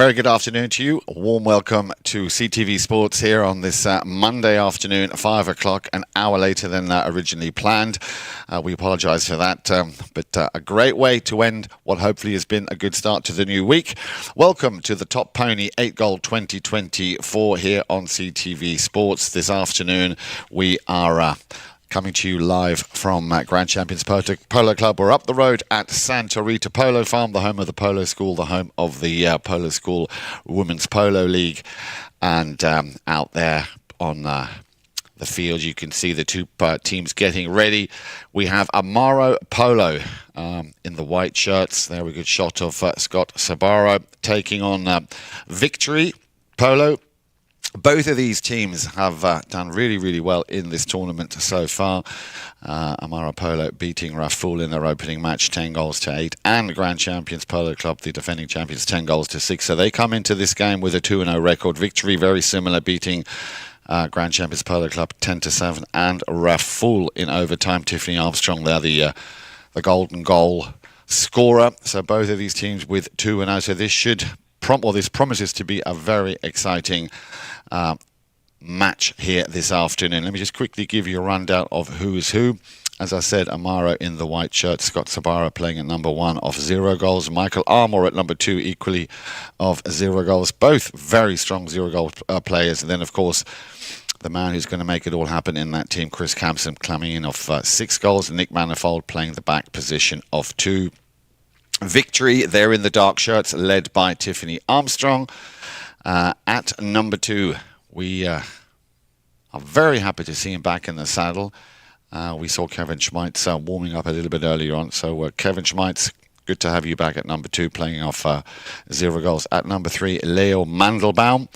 very good afternoon to you. A warm welcome to CTV Sports here on this Monday afternoon, 5 o'clock, an hour later than originally planned. We apologise for that, but a great way to end what hopefully has been a good start to the new week. Welcome to the Top Pony 8 Goal 2024 here on CTV Sports. This afternoon we are coming to you live from Grand Champions Polo Club. We're up the road at Santa Rita Polo Farm, the home of the Polo School, the home of the Polo School Women's Polo League. And out there on the field, you can see the two teams getting ready. We have Amaro Polo in the white shirts. There we go, shot of Scott Sabaro taking on Victory Polo. Both of these teams have done really, really well in this tournament so far. Amaro Polo beating Raful in their opening match 10 goals to 8, and Grand Champions Polo Club, the defending champions, 10 goals to 6. So they come into this game with a 2-0 record. Victory very similar, beating Grand Champions Polo Club 10 to 7, and Raful in overtime. Tiffany Armstrong there, the golden goal scorer. So both of these teams with 2-0. So this should this promises to be a very exciting match here this afternoon. Let me just quickly give you a rundown of who is who. As I said, Amaro in the white shirt, Scott Sabara playing at number 1 of 0 goals, Michael Armour at number 2 equally of 0 goals. Both very strong 0 goal players. And then, of course, the man who's going to make it all happen in that team, Chris Campson, coming in of 6 goals, and Nick Manifold playing the back position of 2. Victory, they're in the dark shirts, led by Tiffany Armstrong. At number 2, we are very happy to see him back in the saddle. We saw Kevin Schmeitz warming up a little bit earlier on. So Kevin Schmeitz, good to have you back at number 2, playing off 0 goals. At number 3, Leo Mandelbaum,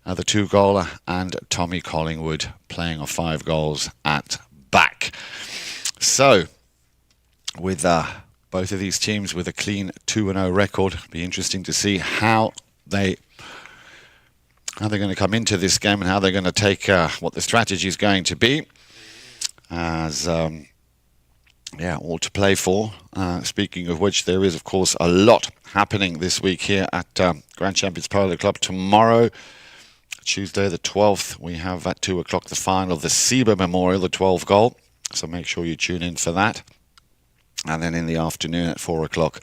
the 2-goaler, and Tommy Collingwood playing off 5 goals at back. So with both of these teams with a clean 2-0 record, it'll be interesting to see how they're going to come into this game and how they're going to take what the strategy is going to be. As all to play for. Speaking of which, there is of course a lot happening this week here at Grand Champions Polo Club. Tomorrow, Tuesday the 12th, we have at 2 o'clock the final of the SIBA Memorial, the 12 goal. So make sure you tune in for that. And then in the afternoon at 4 o'clock,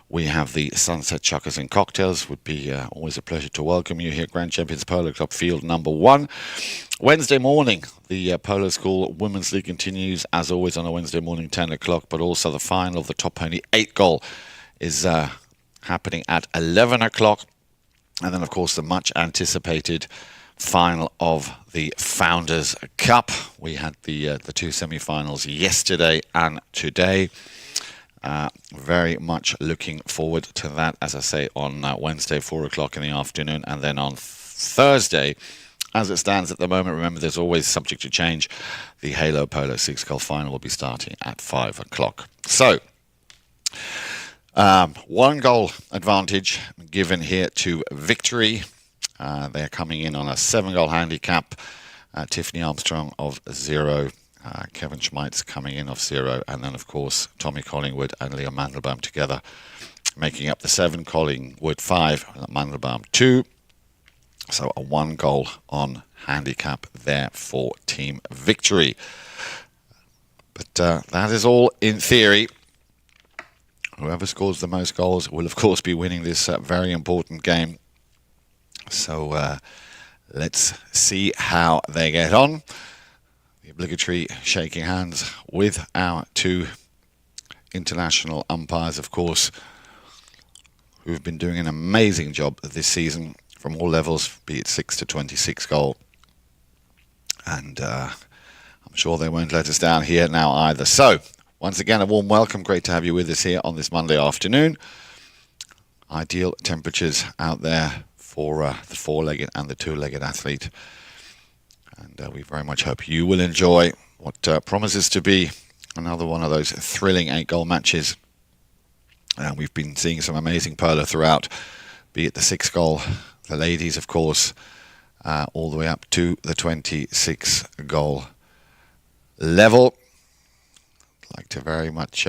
we have the Sunset Chukkers and Cocktails. Would be always a pleasure to welcome you here at Grand Champions Polo Club Field number 1. Wednesday morning, the Polo School Women's League continues, as always, on a Wednesday morning, 10 o'clock. But also the final of the Top Pony 8 goal is happening at 11 o'clock. And then, of course, the much-anticipated final of the Founders Cup. We had the 2 semi-finals yesterday and today. Very much looking forward to that, as I say, on Wednesday, 4 o'clock in the afternoon. And then on Thursday, as it stands at the moment, remember there's always subject to change, the Halo Polo 6-goal final will be starting at 5 o'clock. So, 1 goal advantage given here to Victory. They're coming in on a 7-goal handicap. Tiffany Armstrong of 0. Kevin Schmeitz coming in of 0, and then of course Tommy Collingwood and Leo Mandelbaum together making up the 7. Collingwood 5, Mandelbaum 2. So a 1 goal on handicap there for Team Victory. But that is all in theory. Whoever scores the most goals will of course be winning this very important game. So let's see how they get on. The obligatory shaking hands with our 2 international umpires, of course, who've been doing an amazing job this season from all levels, be it 6 to 26 goal. And I'm sure they won't let us down here now either. So, once again, a warm welcome. Great to have you with us here on this Monday afternoon. Ideal temperatures out there for the 4-legged and the 2-legged athlete. And we very much hope you will enjoy what promises to be another one of those thrilling 8-goal matches. We've been seeing some amazing polo throughout, be it the 6-goal, the ladies, of course, all the way up to the 26-goal level. I'd like to very much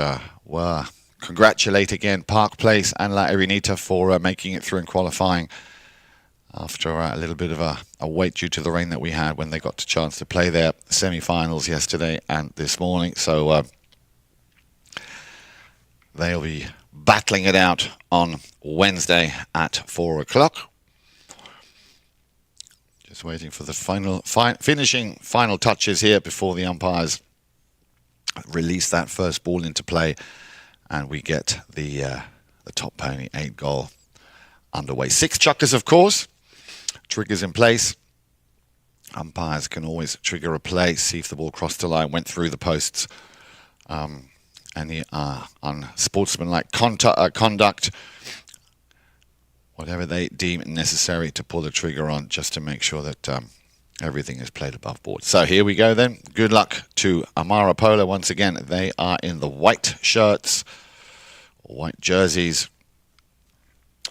congratulate again Park Place and La Irinita for making it through in qualifying after a little bit of a wait due to the rain that we had when they got a chance to play their semi-finals yesterday and this morning. So they'll be battling it out on Wednesday at 4 o'clock. Just waiting for the final touches here before the umpires release that first ball into play, and we get the top pony 8-goal underway. 6 chukkers, of course. Triggers in place. Umpires can always trigger a play, see if the ball crossed the line, went through the posts. Any unsportsmanlike conduct, whatever they deem necessary to pull the trigger on, just to make sure that everything is played above board. So here we go then. Good luck to Amaro Polo once again. They are in the white shirts, white jerseys,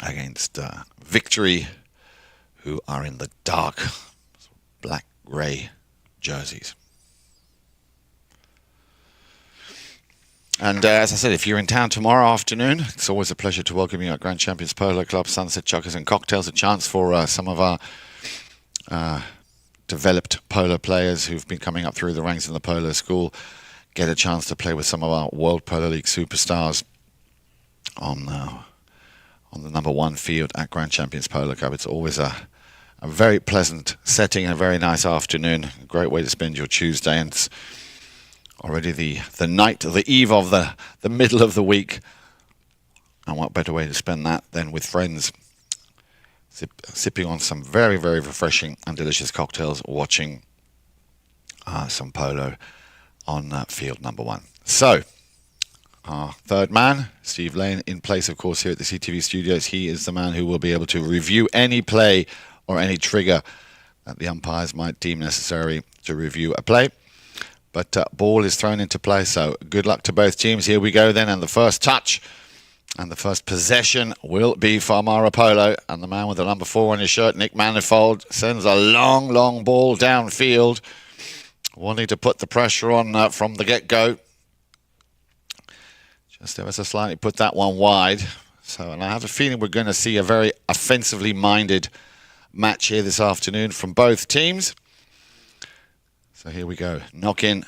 against Victory, who are in the dark black grey jerseys. And as I said, if you're in town tomorrow afternoon, it's always a pleasure to welcome you at Grand Champions Polo Club, Sunset Chukkers and Cocktails. A chance for some of our developed polo players who've been coming up through the ranks in the polo school get a chance to play with some of our World Polo League superstars on the number 1 field at Grand Champions Polo Club. It's always a very pleasant setting, a very nice afternoon, a great way to spend your Tuesday, and it's already the night, the eve of the middle of the week, and what better way to spend that than with friends, sipping on some very, very refreshing and delicious cocktails, watching some polo on field number 1. So, our third man, Steve Lane, in place, of course, here at the CTV studios. He is the man who will be able to review any play or any trigger that the umpires might deem necessary to review a play. But ball is thrown into play, so good luck to both teams. Here we go then, and the first touch and the first possession will be for Amaro Polo, and the man with the number 4 on his shirt, Nick Manifold, sends a long, long ball downfield, wanting to put the pressure on from the get-go. Just ever so slightly put that one wide. So, and I have a feeling we're going to see a very offensively minded match here this afternoon from both teams. So here we go. Knock in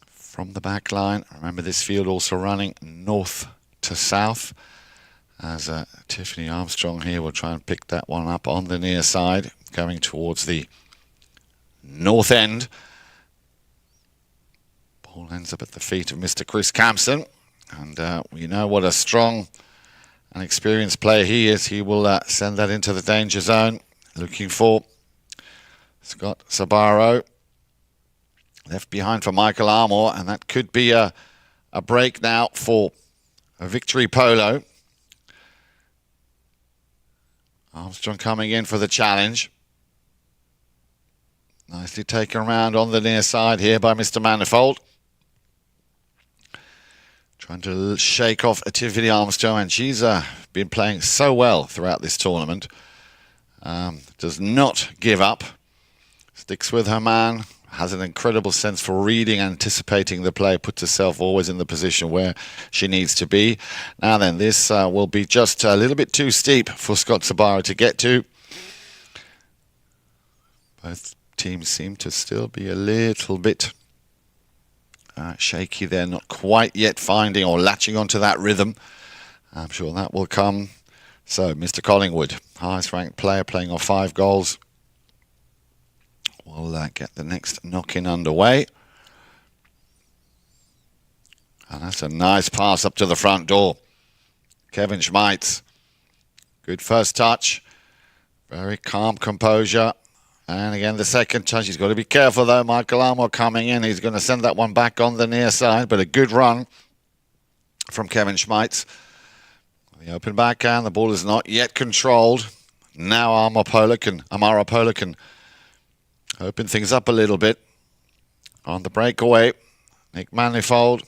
from the back line. Remember, this field also running north to south, as Tiffany Armstrong here will try and pick that one up on the near side, going towards the north end. Ball ends up at the feet of Mr. Chris Campson, and we know what a strong and experienced player he is. He will send that into the danger zone, looking for Scott Sabaro. Left behind for Michael Armour, and that could be a break now for a Victory Polo. Armstrong coming in for the challenge. Nicely taken around on the near side here by Mr. Manifold. Trying to shake off Tiffany Armstrong, and she's been playing so well throughout this tournament. Does not give up. Sticks with her man. Has an incredible sense for reading, anticipating the play. Puts herself always in the position where she needs to be. Now then, this will be just a little bit too steep for Scott Sabaro to get to. Both teams seem to still be a little bit shaky there, not quite yet finding or latching onto that rhythm. I'm sure that will come. So, Mr. Collingwood, highest ranked player, playing off 5 goals, will get the next knock-in underway. And that's a nice pass up to the front door. Kevin Schmeitz, good first touch. Very calm composure. And again, the second touch. He's got to be careful, though. Michael Armour coming in. He's going to send that one back on the near side. But a good run from Kevin Schmeitz. The open backhand. The ball is not yet controlled. Now Amaro Polo can open things up a little bit on the breakaway. Nick Manifold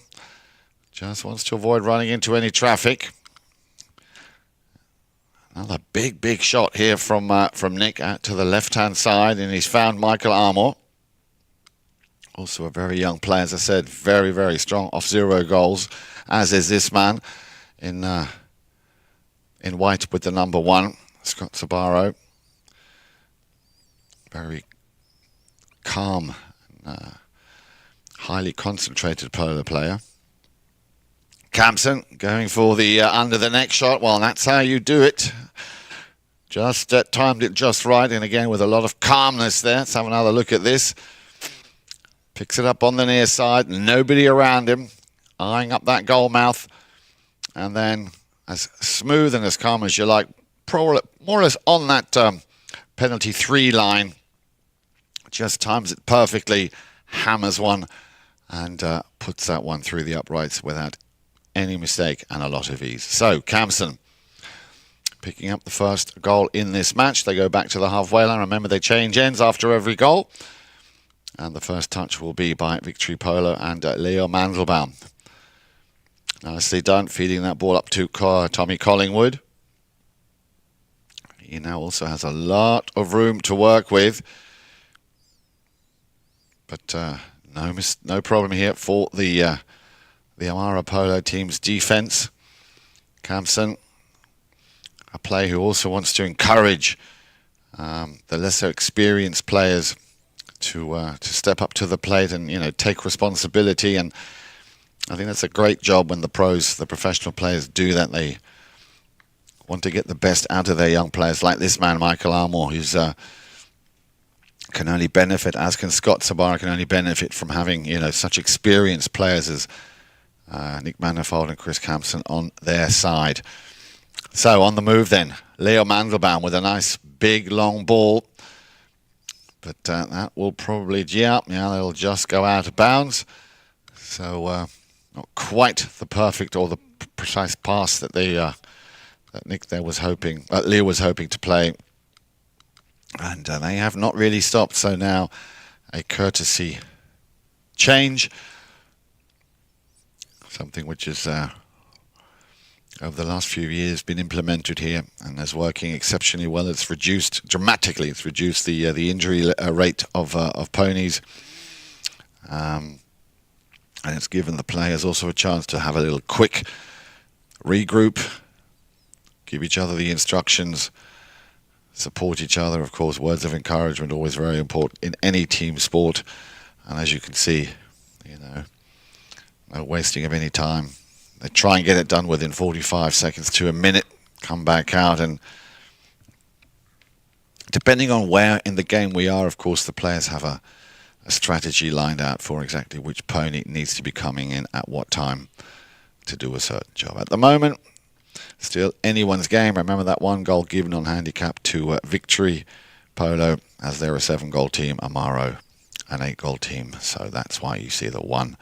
just wants to avoid running into any traffic. Another big shot here from Nick out to the left-hand side, and he's found Michael Armour. Also a very young player, as I said, very, very strong, off 0 goals, as is this man in white with the number 1. Scott Sabaro. Very calm, highly concentrated polo player. Campson going for the under the neck shot. Well, that's how you do it. Just timed it just right, and again with a lot of calmness there. Let's have another look at this. Picks it up on the near side, nobody around him, eyeing up that goal mouth, and then as smooth and as calm as you like, more or less on that penalty 3 line. Just times it perfectly, hammers one, and puts that one through the uprights without any mistake and a lot of ease. So Campson picking up the first goal in this match. They go back to the halfway line. Remember, they change ends after every goal. And the first touch will be by Victory Polo and Leo Mandelbaum. Nicely done, feeding that ball up to Tommy Collingwood. He now also has a lot of room to work with. But no problem here for the Amaro Polo team's defense. Campson, a player who also wants to encourage the lesser experienced players to step up to the plate and, you know, take responsibility. And I think that's a great job when the pros, the professional players, do that. They want to get the best out of their young players, like this man, Michael Armour, who's can only benefit, as can Scott Sabaro, can only benefit from having, you know, such experienced players as Nick Manifold and Chris Campson on their side. So on the move then, Leo Mandelbaum with a nice big long ball. But that will probably, they'll just go out of bounds. So not quite the perfect or the precise pass that Leo was hoping to play. And they have not really stopped. So now a courtesy change. Something which is over the last few years been implemented here and is working exceptionally well. It's reduced dramatically. It's reduced the injury rate of ponies, and it's given the players also a chance to have a little quick regroup, give each other the instructions, support each other. Of course, words of encouragement always very important in any team sport. And as you can see, you know, no wasting of any time. They try and get it done within 45 seconds to a minute, come back out, and depending on where in the game we are, of course, the players have a strategy lined out for exactly which pony needs to be coming in at what time to do a certain job. At the moment, still anyone's game. Remember that 1 goal given on handicap to Victory Polo, as they're a 7-goal team, Amaro an 8-goal team. So that's why you see the 1-1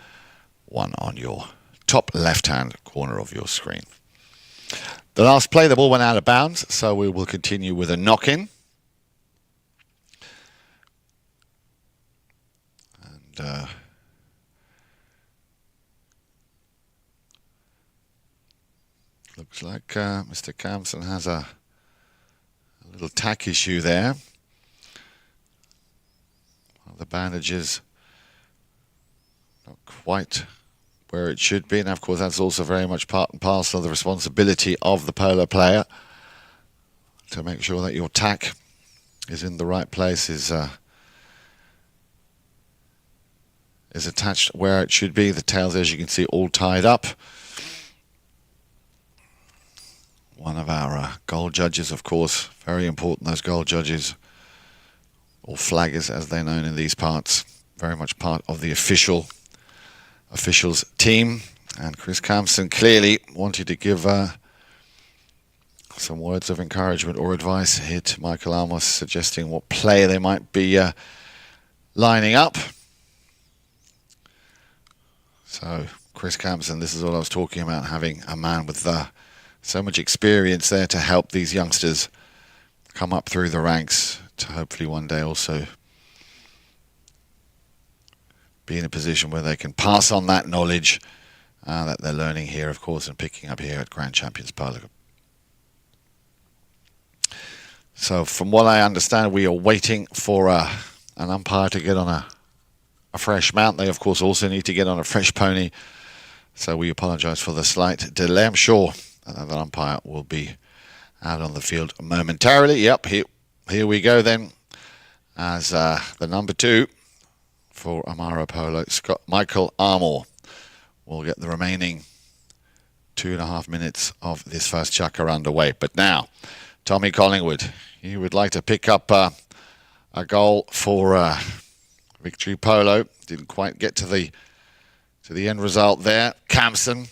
on your top left-hand corner of your screen. The last play, the ball went out of bounds, so we will continue with a knock-in. And looks like Mr. Campson has a little tack issue there. Well, the bandages not quite where it should be, and of course that's also very much part and parcel of the responsibility of the polo player to make sure that your tack is in the right place, is attached where it should be. The tails, as you can see, all tied up. One of our goal judges, of course, very important, those goal judges, or flaggers as they're known in these parts, very much part of the officials team. And Chris Campson clearly wanted to give some words of encouragement or advice here to Michael Amos, suggesting what play they might be lining up. So Chris Campson, this is what I was talking about, having a man with so much experience there to help these youngsters come up through the ranks to hopefully one day also be in a position where they can pass on that knowledge that they're learning here, of course, and picking up here at Grand Champions Polo. So from what I understand, we are waiting for an umpire to get on a fresh mount. They, of course, also need to get on a fresh pony. So we apologise for the slight delay. I'm sure that umpire will be out on the field momentarily. Yep, here we go then, as the number 2 for Amaro Polo, Michael Amaro, will get the remaining 2.5 minutes of this first chukker underway. But now, Tommy Collingwood, he would like to pick up a goal for Victory Polo. Didn't quite get to the end result there. Campson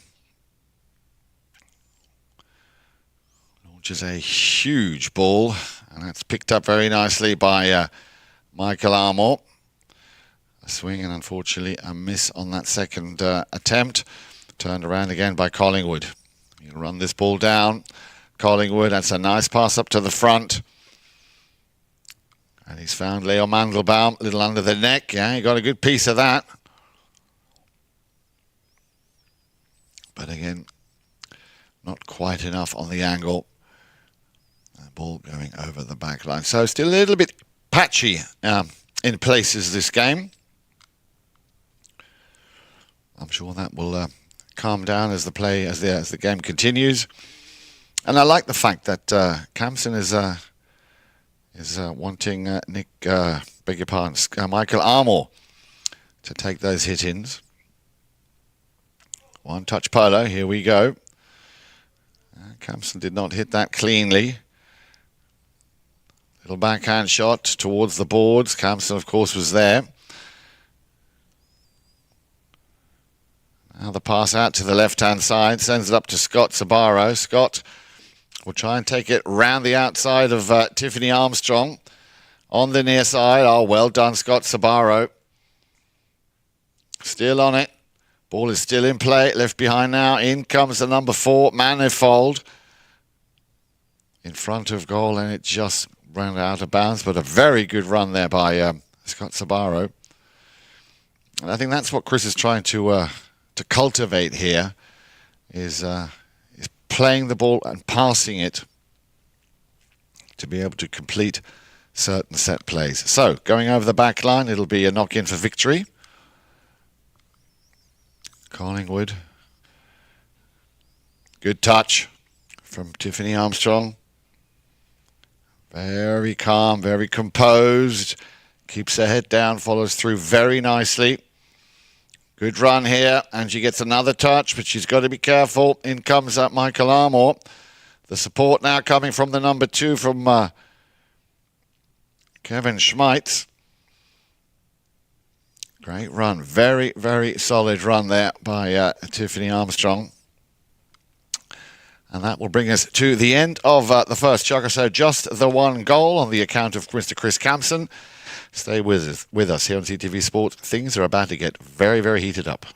launches a huge ball, and that's picked up very nicely by Michael Amaro. A swing and unfortunately a miss on that second attempt. Turned around again by Collingwood. He'll run this ball down. Collingwood, that's a nice pass up to the front. And he's found Leo Mandelbaum a little under the neck. Yeah, he got a good piece of that. But again, not quite enough on the angle. The ball going over the back line. So still a little bit patchy in places this game. I'm sure that will calm down as the game continues. And I like the fact that Campson is wanting Michael Amaro to take those hit-ins. One touch polo, here we go. Campson did not hit that cleanly. Little backhand shot towards the boards. Campson, of course, was there. Now the pass out to the left-hand side, sends it up to Scott Sabaro. Scott will try and take it round the outside of Tiffany Armstrong. On the near side. Oh, well done, Scott Sabaro. Still on it. Ball is still in play. Left behind now. In comes the number 4, Manifold. In front of goal, and it just ran out of bounds. But a very good run there by Scott Sabaro. And I think that's what Chris is trying to cultivate here, is playing the ball and passing it to be able to complete certain set plays. So, going over the back line, it'll be a knock-in for Victory. Collingwood. Good touch from Tiffany Armstrong. Very calm, very composed. Keeps her head down, follows through very nicely. Good run here, and she gets another touch, but she's got to be careful. In comes Michael Amaro. The support now coming from the number 2 from Kevin Schmeitz. Great run. Very, very solid run there by Tiffany Armstrong. And that will bring us to the end of the first chukker. So just the one goal on the account of Mr. Chris Campson. Stay with us here on CTV Sport. Things are about to get very, very heated up.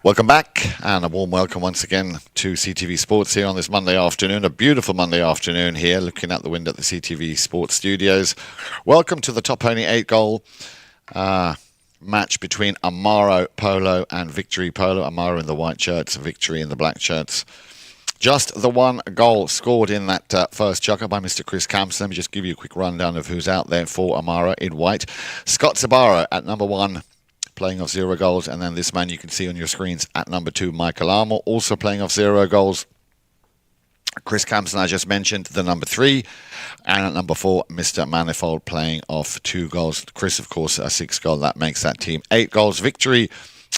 Welcome back, and a warm welcome once again to CTV Sports here on this Monday afternoon. A beautiful Monday afternoon here, looking out the window at the CTV Sports studios. Welcome to the top only 8-goal match between Amaro Polo and Victory Polo. Amaro in the white shirts, Victory in the black shirts. Just the one goal scored in that first chukker by Mr. Chris Campson. Let me just give you a quick rundown of who's out there for Amaro in white. Scott Sabaro at number 1. playing off 0 goals. And then this man you can see on your screens at number 2, Michael Armour, also playing off 0 goals. Chris Campson, I just mentioned, the number 3. And at number 4, Mr. Manifold, playing off 2 goals. Chris, of course, a 6 goal. That makes that team 8 goals. Victory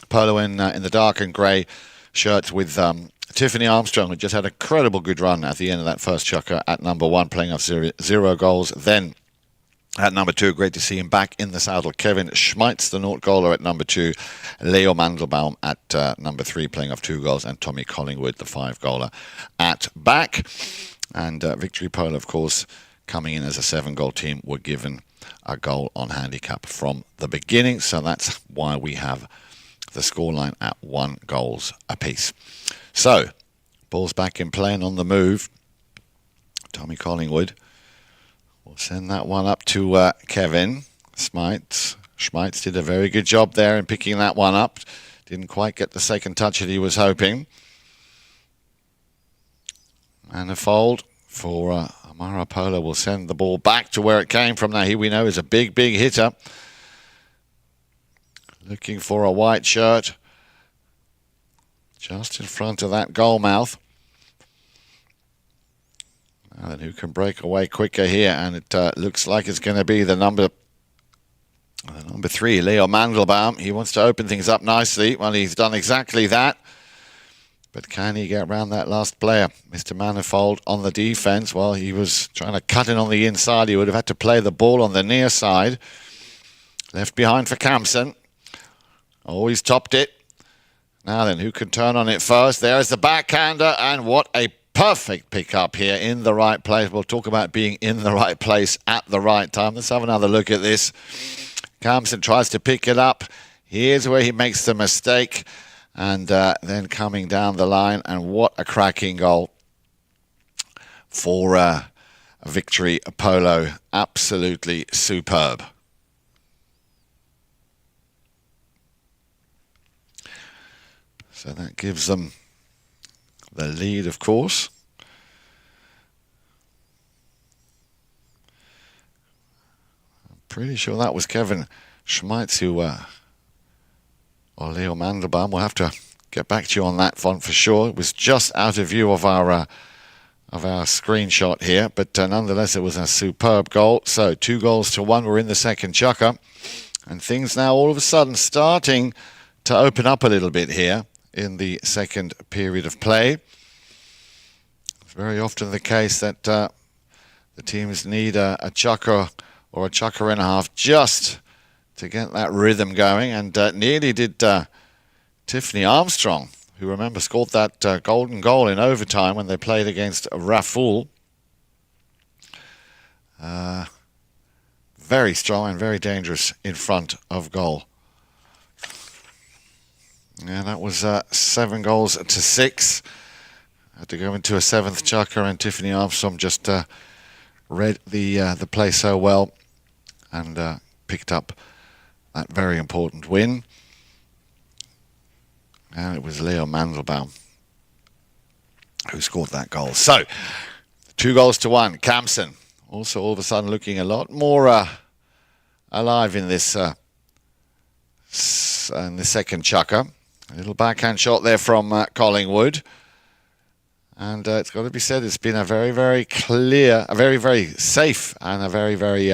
Polo in the dark and grey shirts with Tiffany Armstrong, who just had a incredible good run at the end of that first chukker at number 1, playing off 0 goals. Then at number 2, great to see him back in the saddle, Kevin Schmeitz, the Nort goaler, at number 2. Leo Mandelbaum at number 3, playing off 2 goals. And Tommy Collingwood, the 5 goaler, at back. And Victory Polo, of course, coming in as a 7-goal team, were given a goal on handicap from the beginning. So that's why we have the scoreline at 1 goals apiece. So, ball's back in play and on the move. Tommy Collingwood will send that one up to Kevin Schmeitz. Schmeitz did a very good job there in picking that one up. Didn't quite get the second touch that he was hoping. And a fold for Amaro Polo will send the ball back to where it came from. Now, he we know is a big, big hitter. Looking for a white shirt just in front of that goal mouth. Now then, who can break away quicker here? And it looks like it's going to be the number 3, Leo Mandelbaum. He wants to open things up nicely. Well, he's done exactly that. But can he get around that last player? Mr. Manifold on the defense. Well, he was trying to cut in on the inside. He would have had to play the ball on the near side. Left behind for Campson. Always topped it. Now then, who can turn on it first? There's the backhander, and what a perfect pickup here in the right place. We'll talk about being in the right place at the right time. Let's have another look at this. Campson tries to pick it up. Here's where he makes the mistake. And then coming down the line, and what a cracking goal for a Victory Polo. Absolutely superb. So that gives them the lead, of course. I'm pretty sure that was Kevin Schmeitz who, or Leo Mandelbaum. We'll have to get back to you on that one for sure. It was just out of view of our screenshot here, but nonetheless, it was a superb goal. So 2 goals to 1. We're in the second chukker, and things now all of a sudden starting to open up a little bit here in the second period of play. It's very often the case that the teams need a chukker or a chukker and a half just to get that rhythm going, and nearly did Tiffany Armstrong, who, remember, scored that golden goal in overtime when they played against Raful. Very strong and very dangerous in front of goal. Yeah, that was 7 goals to 6. Had to go into a 7th chukker, and Tiffany Armstrong just read the play so well and picked up that very important win. And it was Leo Mandelbaum who scored that goal. So 2 goals to 1. Campson also all of a sudden looking a lot more alive in this second chukker. A little backhand shot there from Collingwood. And it's got to be said, it's been a very, very clear, a very, very safe and a very, very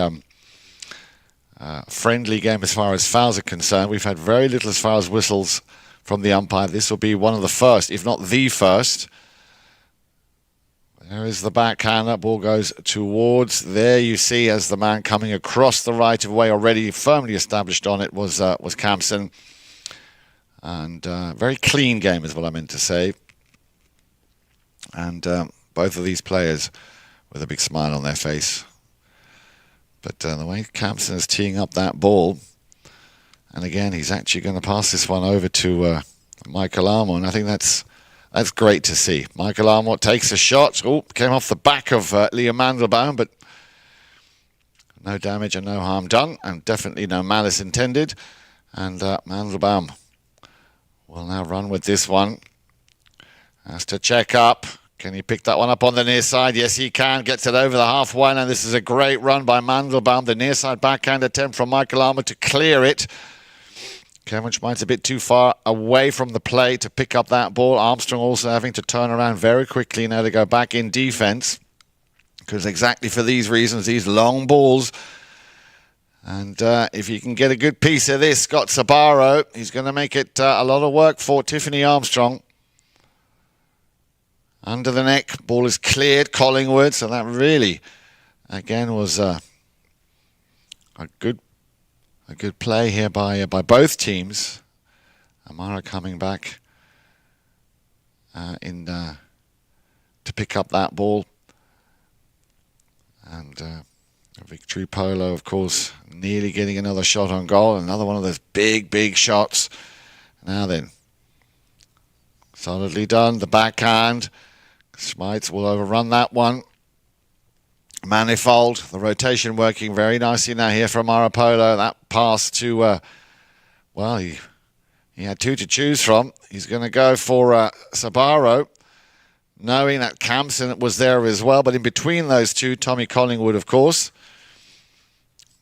friendly game as far as fouls are concerned. We've had very little as far as whistles from the umpire. This will be one of the first, if not the first. There is the backhander. Ball goes towards. There you see as the man coming across the right of way already firmly established on it was Campson. And very clean game is what I meant to say. And both of these players with a big smile on their face. But the way Campson is teeing up that ball, and again, he's actually going to pass this one over to Michael Armour, and I think that's great to see. Michael Armour takes a shot. Oh, came off the back of Leo Mandelbaum, but no damage and no harm done, and definitely no malice intended. And Mandelbaum will now run with this one. Has to check up. Can he pick that one up on the near side? Yes, he can. Gets it over the halfway, and this is a great run by Mandelbaum. The near side backhand attempt from Michael Armour to clear it. Kevin Schmidt's a bit too far away from the play to pick up that ball. Armstrong also having to turn around very quickly now to go back in defense. Because exactly for these reasons, these long balls. And if you can get a good piece of this, Scott Sabaro, he's going to make it a lot of work for Tiffany Armstrong. Under the neck, ball is cleared, Collingwood. So that really, again, was a good play here by both teams. Amaro coming back to pick up that ball. And Victory Polo, of course, nearly getting another shot on goal. Another one of those big shots. Now then, solidly done. The backhand. Schmeids will overrun that one. Manifold, the rotation working very nicely now here from Amaro Polo. That pass to, well, he had two to choose from. He's going to go for Sabaro, knowing that Campson was there as well. But in between those two, Tommy Collingwood, of course,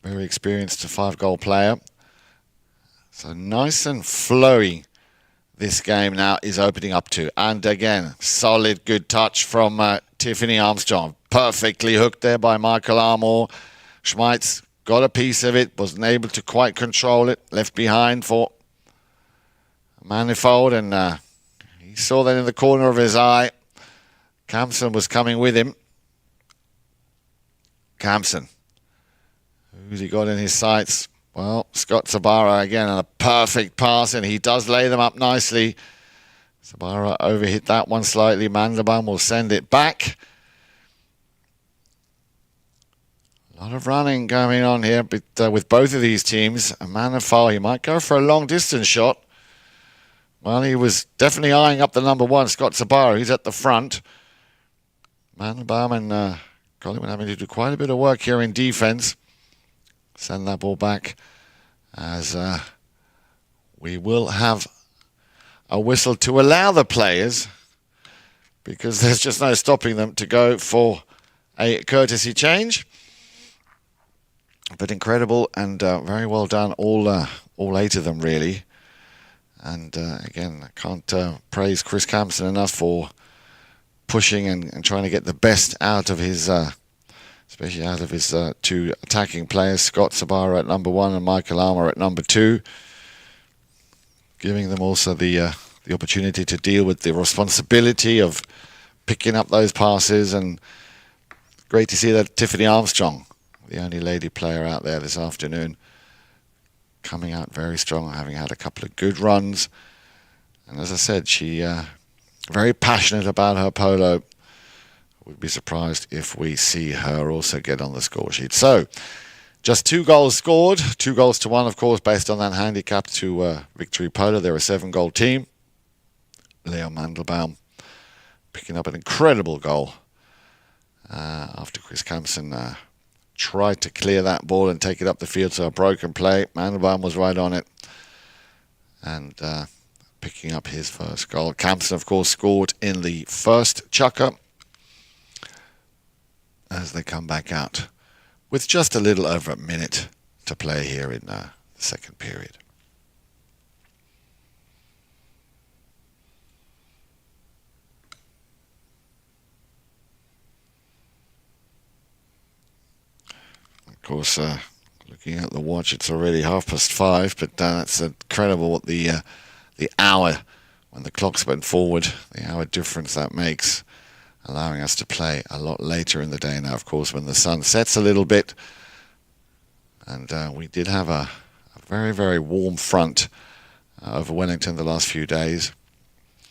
very experienced 5-goal player. So nice and flowy this game now is opening up to. And again, solid, good touch from Tiffany Armstrong. Perfectly hooked there by Michael Armour. Schmeids got a piece of it, wasn't able to quite control it. Left behind for Manifold, and he saw that in the corner of his eye. Campson was coming with him. Campson. Who's he got in his sights? Well, Scott Sabaro again, and a perfect pass, and he does lay them up nicely. Sabaro overhit that one slightly. Mandelbaum will send it back. A lot of running going on here but, with both of these teams. Manifold, he might go for a long-distance shot. Well, he was definitely eyeing up the number one, Scott Sabaro. He's at the front. Mandelbaum and Collingwood having to do quite a bit of work here in defence. Send that ball back as we will have a whistle to allow the players, because there's just no stopping them, to go for a courtesy change. But incredible and very well done, all 8 of them really. And again, I can't praise Chris Campson enough for pushing and trying to get the best out of his especially out of his 2 attacking players, Scott Sabaro at number 1 and Michael Armour at number 2, giving them also the opportunity to deal with the responsibility of picking up those passes. And great to see that Tiffany Armstrong, the only lady player out there this afternoon, coming out very strong, having had a couple of good runs. And as I said, she very passionate about her polo. Would be surprised if we see her also get on the score sheet. So, just 2 goals scored, 2-1, of course, based on that handicap to Victory Polo. They're a 7-goal team. Leo Mandelbaum picking up an incredible goal after Chris Campson tried to clear that ball and take it up the field. So a broken play. Mandelbaum was right on it and picking up his first goal. Campson, of course, scored in the first chukker, as they come back out with just a little over a minute to play here in the second period. Of course, looking at the watch, it's already 5:30, but that's incredible what the hour, when the clocks went forward, the hour difference that makes, allowing us to play a lot later in the day now, of course, when the sun sets a little bit. And we did have a very, very warm front over Wellington the last few days.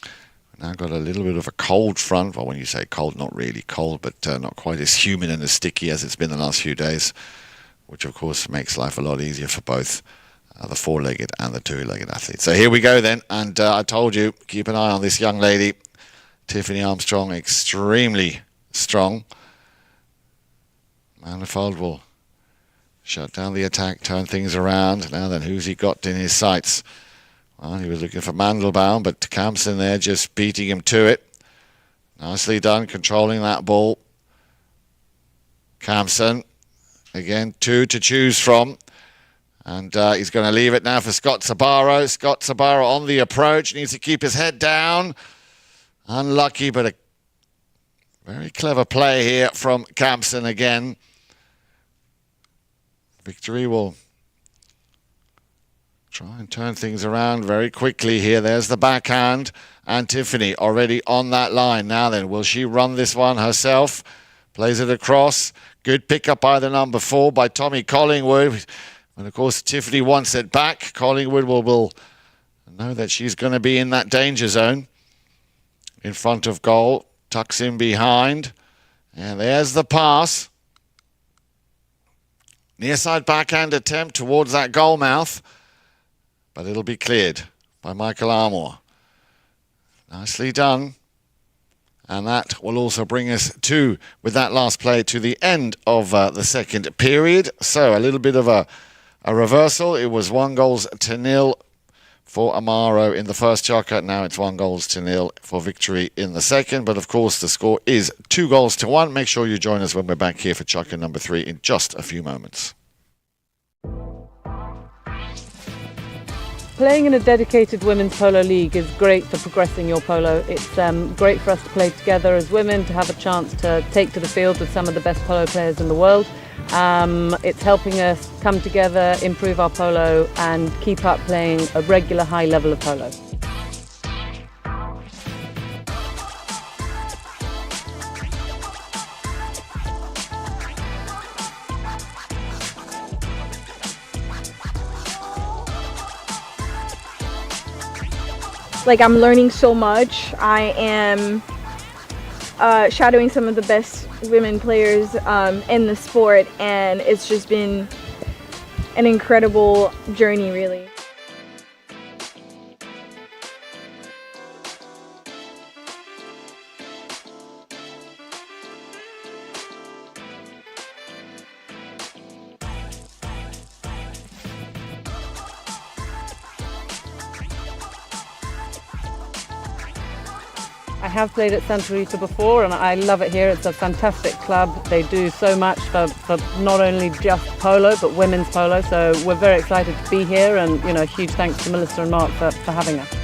We've now got a little bit of a cold front. Well, when you say cold, not really cold, but not quite as humid and as sticky as it's been the last few days, which, of course, makes life a lot easier for both the 4-legged and the 2-legged athletes. So here we go then. And I told you, keep an eye on this young lady, Tiffany Armstrong, extremely strong. Manifold will shut down the attack, turn things around. Now then, who's he got in his sights? Well, he was looking for Mandelbaum, but Campson there just beating him to it. Nicely done, controlling that ball. Campson, again, 2 to choose from. And he's going to leave it now for Scott Sabaro. Scott Sabaro on the approach. Needs to keep his head down. Unlucky, but a very clever play here from Campson again. Victory will try and turn things around very quickly here. There's the backhand. And Tiffany already on that line. Now then, will she run this one herself? Plays it across. Good pickup by the number 4 by Tommy Collingwood. And, of course, Tiffany wants it back. Collingwood will know that she's going to be in that danger zone. In front of goal. Tucks in behind. And there's the pass. Near side backhand attempt towards that goal mouth. But it'll be cleared by Michael Armour. Nicely done. And that will also bring us with that last play, to the end of the second period. So a little bit of a reversal. It was 1-0 for Amaro in the first Chukker. Now it's 1-0 for Victory in the second. But of course the score is 2-1. Make sure you join us when we're back here for Chukker number 3 in just a few moments. Playing in a dedicated women's polo league is great for progressing your polo. It's great for us to play together as women, to have a chance to take to the field with some of the best polo players in the world. It's helping us come together, improve our polo and keep up playing a regular high level of polo. Like, I'm learning so much. I am shadowing some of the best women players in the sport, and it's just been an incredible journey, really. I have played at Santa Rita before and I love it here. It's a fantastic club. They do so much for not only just polo but women's polo. So we're very excited to be here, and huge thanks to Melissa and Mark for having us.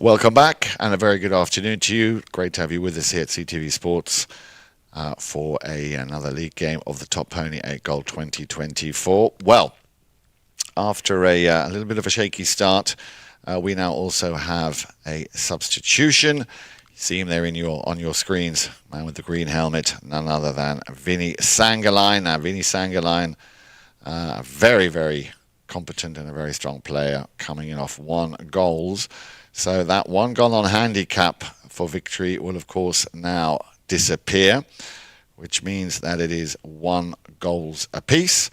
Welcome back and a very good afternoon to you. Great to have you with us here at CTV Sports for another league game of the Top Pony 8 Gold 2024. Well, after a little bit of a shaky start, we now also have a substitution. You see him there on your screens, man with the green helmet, none other than Vinny Sangaline. Now, Vinny Sangaline, very, very competent and a very strong player, coming in off 1 goal. So that 1 goal on handicap for Victory will, of course, now disappear, which means that it is 1 goal apiece.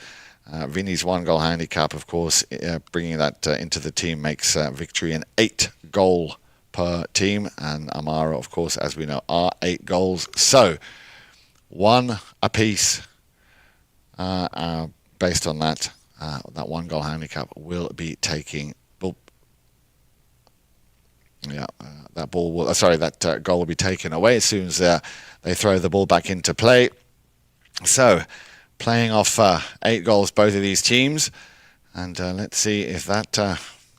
Vinny's 1 goal handicap, of course, bringing that into the team makes Victory an 8 goal per team, and Amaro, of course, as we know, are 8 goals. So 1 apiece based on that. That 1 goal handicap will be taking. That ball will. That goal will be taken away as soon as they throw the ball back into play. So, playing off 8 goals, both of these teams. And let's see if that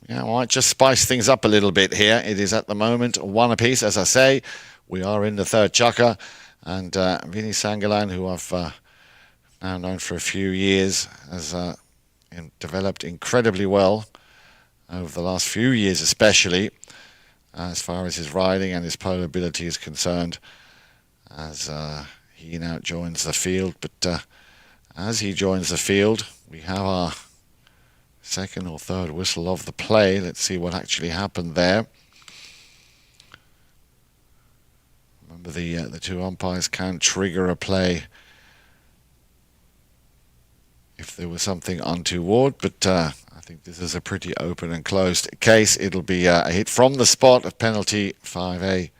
might just spice things up a little bit here. It is at the moment 1 apiece, as I say. We are in the third chukker. And Vinny Sangalan, who I've now known for a few years, has developed incredibly well over the last few years, especially as far as his riding and his polo ability is concerned, as he now joins the field. But as he joins the field, we have our second or third whistle of the play. Let's see what actually happened there. Remember, the 2 umpires can trigger a play if there was something untoward, but I think this is a pretty open and closed case. It'll be a hit from the spot of penalty 5A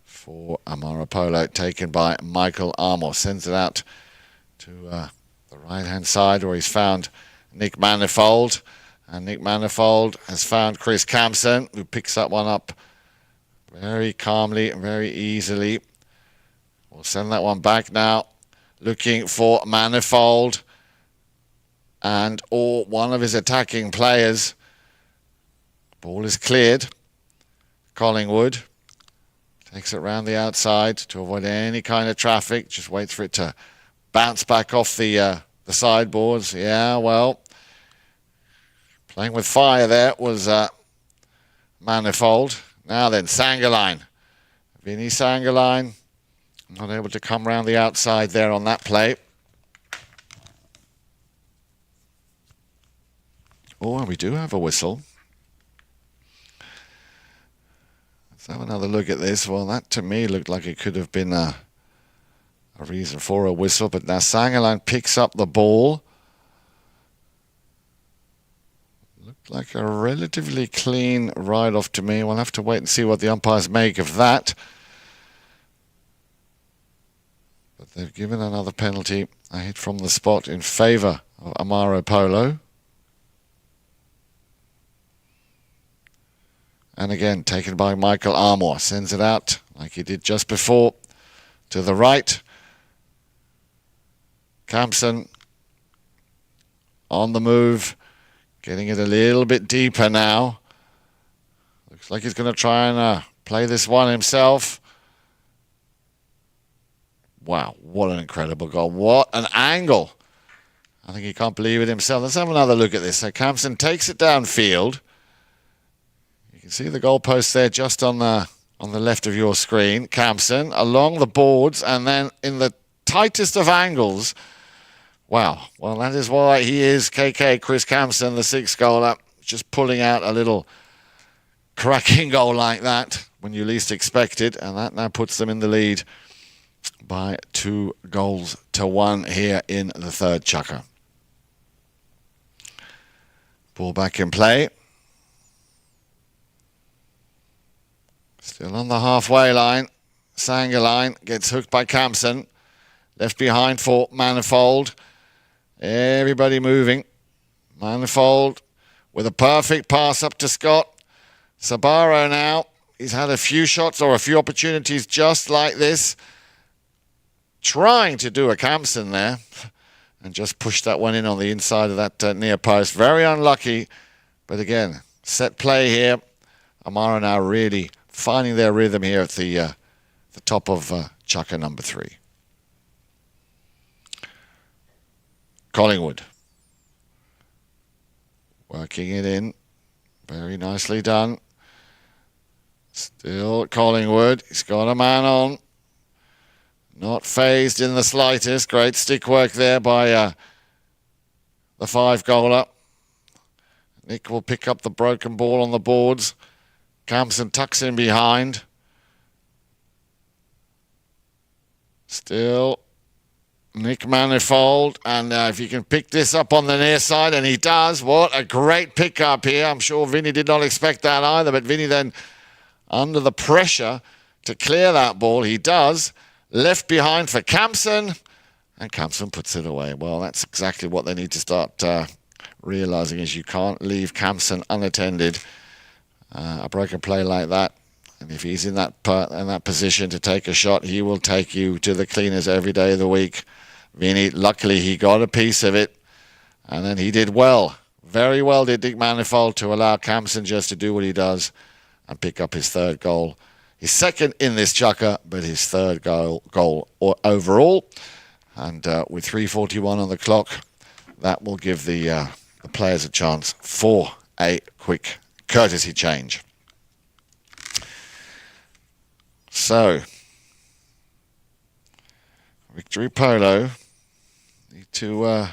for Amaro Polo, taken by Michael Armour. Sends it out to the right-hand side, where he's found Nick Manifold. And Nick Manifold has found Chris Campson, who picks that one up very calmly and very easily. We'll send that one back now, looking for Manifold and or one of his attacking players. Ball is cleared. Collingwood takes it round the outside to avoid any kind of traffic. Just waits for it to bounce back off the sideboards. Yeah, well, playing with fire there was Manifold. Now then, Sangaline. Vinny Sangaline not able to come round the outside there on that play. Oh, we do have a whistle. Let's have another look at this. Well, that to me looked like it could have been a reason for a whistle, but now Sangaline picks up the ball. Looked like a relatively clean ride-off to me. We'll have to wait and see what the umpires make of that. But they've given another penalty, a hit from the spot in favour of Amaro Polo. And again, taken by Michael Armour. Sends it out like he did just before. To the right. Campson on the move. Getting it a little bit deeper now. Looks like he's going to try and play this one himself. Wow, what an incredible goal. What an angle. I think he can't believe it himself. Let's have another look at this. So Campson takes it downfield. You can see the goalpost there just on the left of your screen. Campson along the boards and then in the tightest of angles. Wow. Well, that is why he is KK Chris Campson, the 6th goaler, just pulling out a little cracking goal like that when you least expect it. And that now puts them in the lead by 2-1 here in the third chukker. Ball back in play. Still on the halfway line. Sangaline gets hooked by Campson. Left behind for Manifold. Everybody moving. Manifold with a perfect pass up to Scott. Sabaro now. He's had a few shots or a few opportunities just like this. Trying to do a Campson there. And just pushed that one in on the inside of that near post. Very unlucky. But again, set play here. Amaro now really finding their rhythm here at the top of chukker number 3. Collingwood. Working it in. Very nicely done. Still Collingwood. He's got a man on. Not phased in the slightest. Great stick work there by the 5-goaler. Nick will pick up the broken ball on the boards. Campson tucks in behind. Still Nick Manifold. And if you can pick this up on the near side, and he does. What a great pickup here. I'm sure Vinny did not expect that either. But Vinny then, under the pressure to clear that ball, he does. Left behind for Campson. And Campson puts it away. Well, that's exactly what they need to start realising, is you can't leave Campson unattended. A broken play like that, And if he's in that position to take a shot, he will take you to the cleaners every day of the week. Vinny, luckily he got a piece of it, and then he did well. Very well did Dick Manifold to allow Campson just to do what he does and pick up his third goal. His second in this chukker, but his third goal overall. And with 3:41 on the clock, that will give the players a chance for a quick courtesy change. So, Victory Polo need to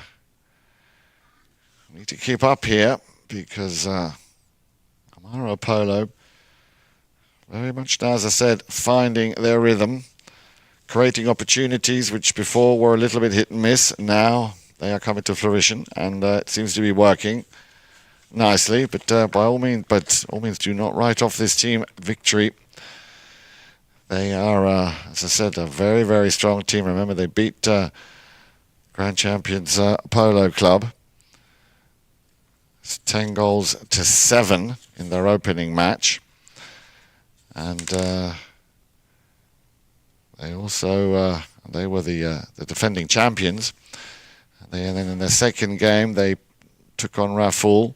keep up here, because Amaro Polo very much now, as I said, finding their rhythm, creating opportunities which before were a little bit hit and miss. Now they are coming to fruition, and it seems to be working nicely. But by all means, do not write off this team Victory. They are, as I said, a very, very strong team. Remember, they beat Grand Champions Polo Club. It's 10 goals to 7 in their opening match. And they also they were the defending champions. And then in their second game, they took on Raful.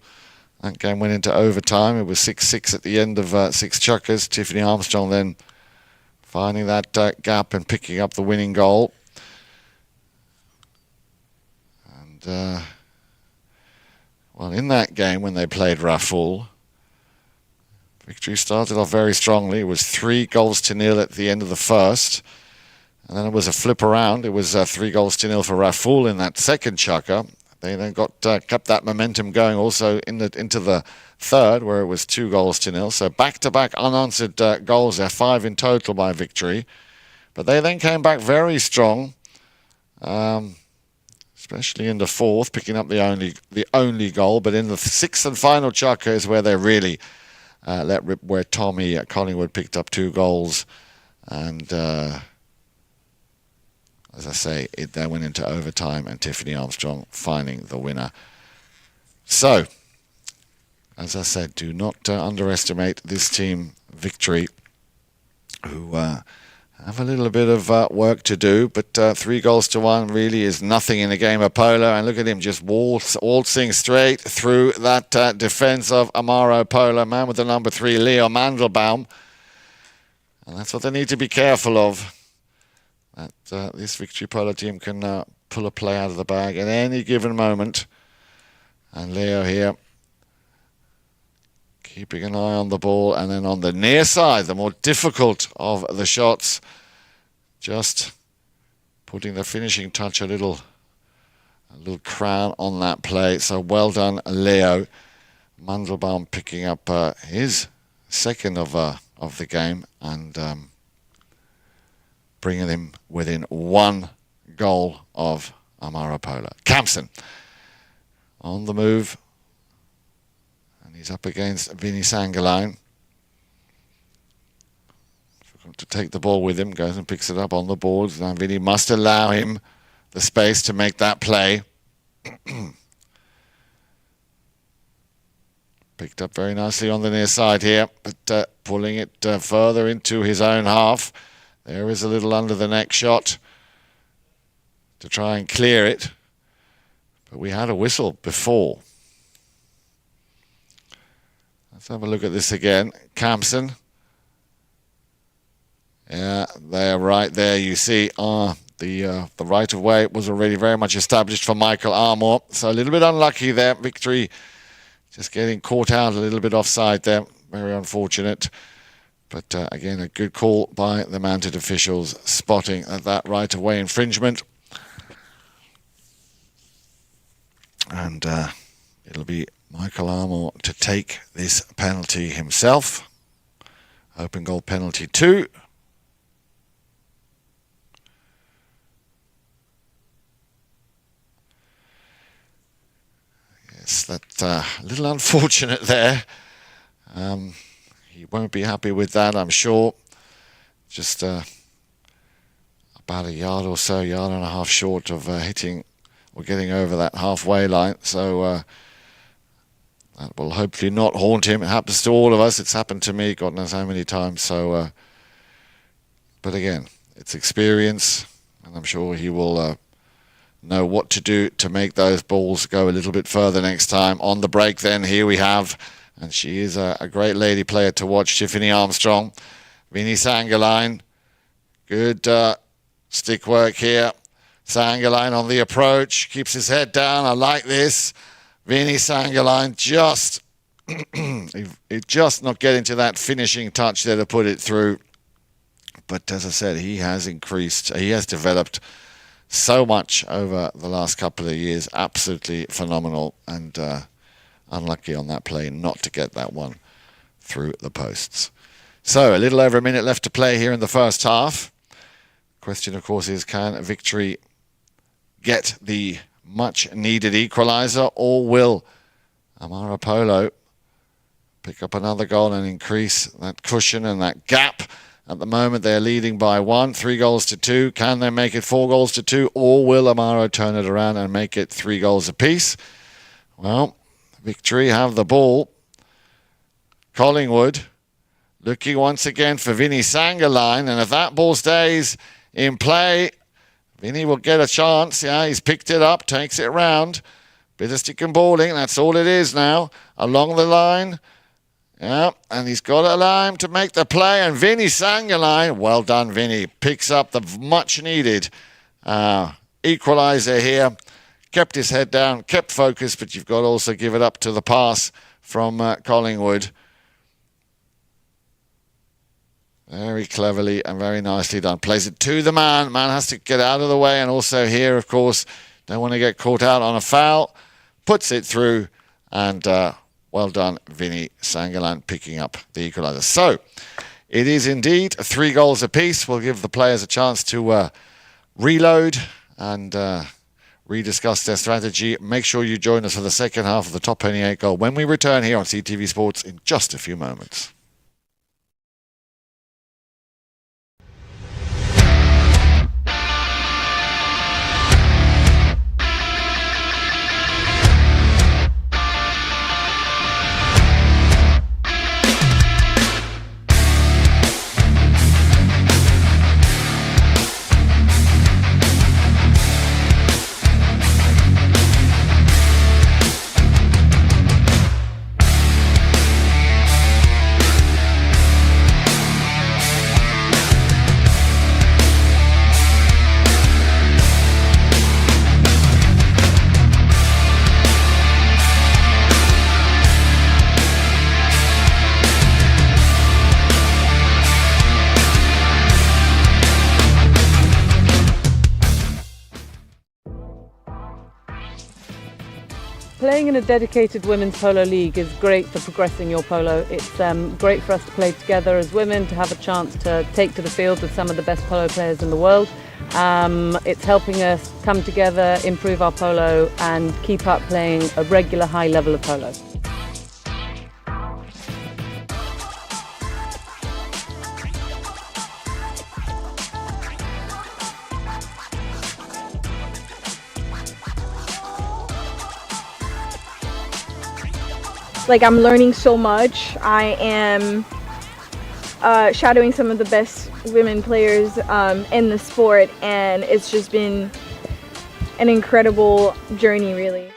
That game went into overtime. It was 6-6 at the end of 6 chukkers. Tiffany Armstrong then finding that gap and picking up the winning goal. And well, in that game when they played Raful, Victory started off very strongly. It was 3-0 at the end of the first. And then it was a flip around. It was 3-0 for Raful in that second chukker. They then kept that momentum going also into the third, where it was 2-0. So back-to-back unanswered goals there, 5 in total by Victory. But they then came back very strong, especially in the fourth, picking up the only goal. But in the sixth and final chukker is where they really let rip, where Tommy Collingwood picked up 2 goals. And as I say, it then went into overtime and Tiffany Armstrong finding the winner. So, as I said, do not underestimate this team Victory, who have a little bit of work to do, but 3-1 really is nothing in a game of polo. And look at him just waltzing straight through that defence of Amaro Polo, man with the number 3, Leo Mandelbaum. And that's what they need to be careful of. That this Victory Polo team can pull a play out of the bag at any given moment. And Leo here keeping an eye on the ball, and then on the near side, the more difficult of the shots, just putting the finishing touch, a little crown on that play. So well done, Leo. Mandelbaum picking up his second of the game, and bringing him within 1 goal of Amaro Polo. Campson on the move, and he's up against Vinny Sangaline. To take the ball with him, goes and picks it up on the boards. Now Vinny must allow him the space to make that play. Picked up very nicely on the near side here, but pulling it further into his own half. There is a little under the neck shot to try and clear it, but we had a whistle before. Let's have a look at this again. Campson. Yeah, there, right there, you see the right of way was already very much established for Michael Armour. So a little bit unlucky there. Victory just getting caught out a little bit offside there. Very unfortunate. But again, a good call by the mounted officials, spotting that right of way infringement. And it'll be Michael Armour to take this penalty himself. Open goal penalty 2. That's a little unfortunate there. He won't be happy with that, I'm sure. Just about a yard or so, yard and a half short of hitting or getting over that halfway line. So that will hopefully not haunt him. It happens to all of us. It's happened to me, God knows how many times. So, but again, it's experience, and I'm sure he will know what to do to make those balls go a little bit further next time. On the break then, here we have, and she is a great lady player to watch, Tiffany Armstrong. Vinny Sangerlein, good stick work here. Sangerlein on the approach, keeps his head down. I like this. Vinny Sangerlein just not getting to that finishing touch there to put it through. But as I said, he has developed so much over the last couple of years. Absolutely phenomenal, and unlucky on that play not to get that one through the posts. So a little over a minute left to play here in the first half. Question, of course, is can Victory get the much needed equaliser, or will Amaro Polo pick up another goal and increase that cushion and that gap? At the moment, they're leading by 1, 3 goals to 2. Can they make it 4 goals to 2, or will Amaro turn it around and make it 3 goals apiece? Well, Victory have the ball. Collingwood looking once again for Vinny Sangerlein, and if that ball stays in play, Vinny will get a chance. Yeah, he's picked it up, takes it round. Bit of stick and balling, that's all it is now. Along the line. Yeah, and he's got a line to make the play, and Vinny Sangerlein, well done Vinny, picks up the much needed equaliser here. Kept his head down, kept focus, but you've got to also give it up to the pass from Collingwood. Very cleverly and very nicely done. Plays it to the man. Man has to get out of the way, and also here, of course, don't want to get caught out on a foul. Puts it through, and well done, Vinny Sangerlein, picking up the equaliser. So, it is indeed 3 goals apiece. We'll give the players a chance to reload and rediscuss their strategy. Make sure you join us for the second half of the Top 28 goal when we return here on CTV Sports in just a few moments. Playing in a dedicated women's polo league is great for progressing your polo. It's great for us to play together as women, to have a chance to take to the field with some of the best polo players in the world. It's helping us come together, improve our polo and keep up playing a regular high level of polo. Like, I'm learning so much. I am shadowing some of the best women players in the sport, and it's just been an incredible journey, really.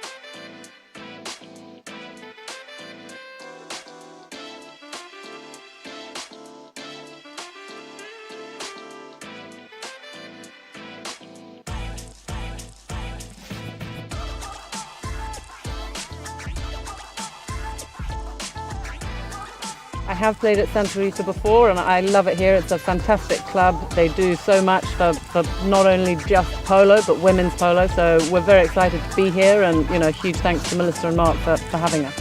I have played at Santa Rita before and I love it here. It's a fantastic club. They do so much for not only just polo but women's polo, so we're very excited to be here, and huge thanks to Melissa and Mark for having us.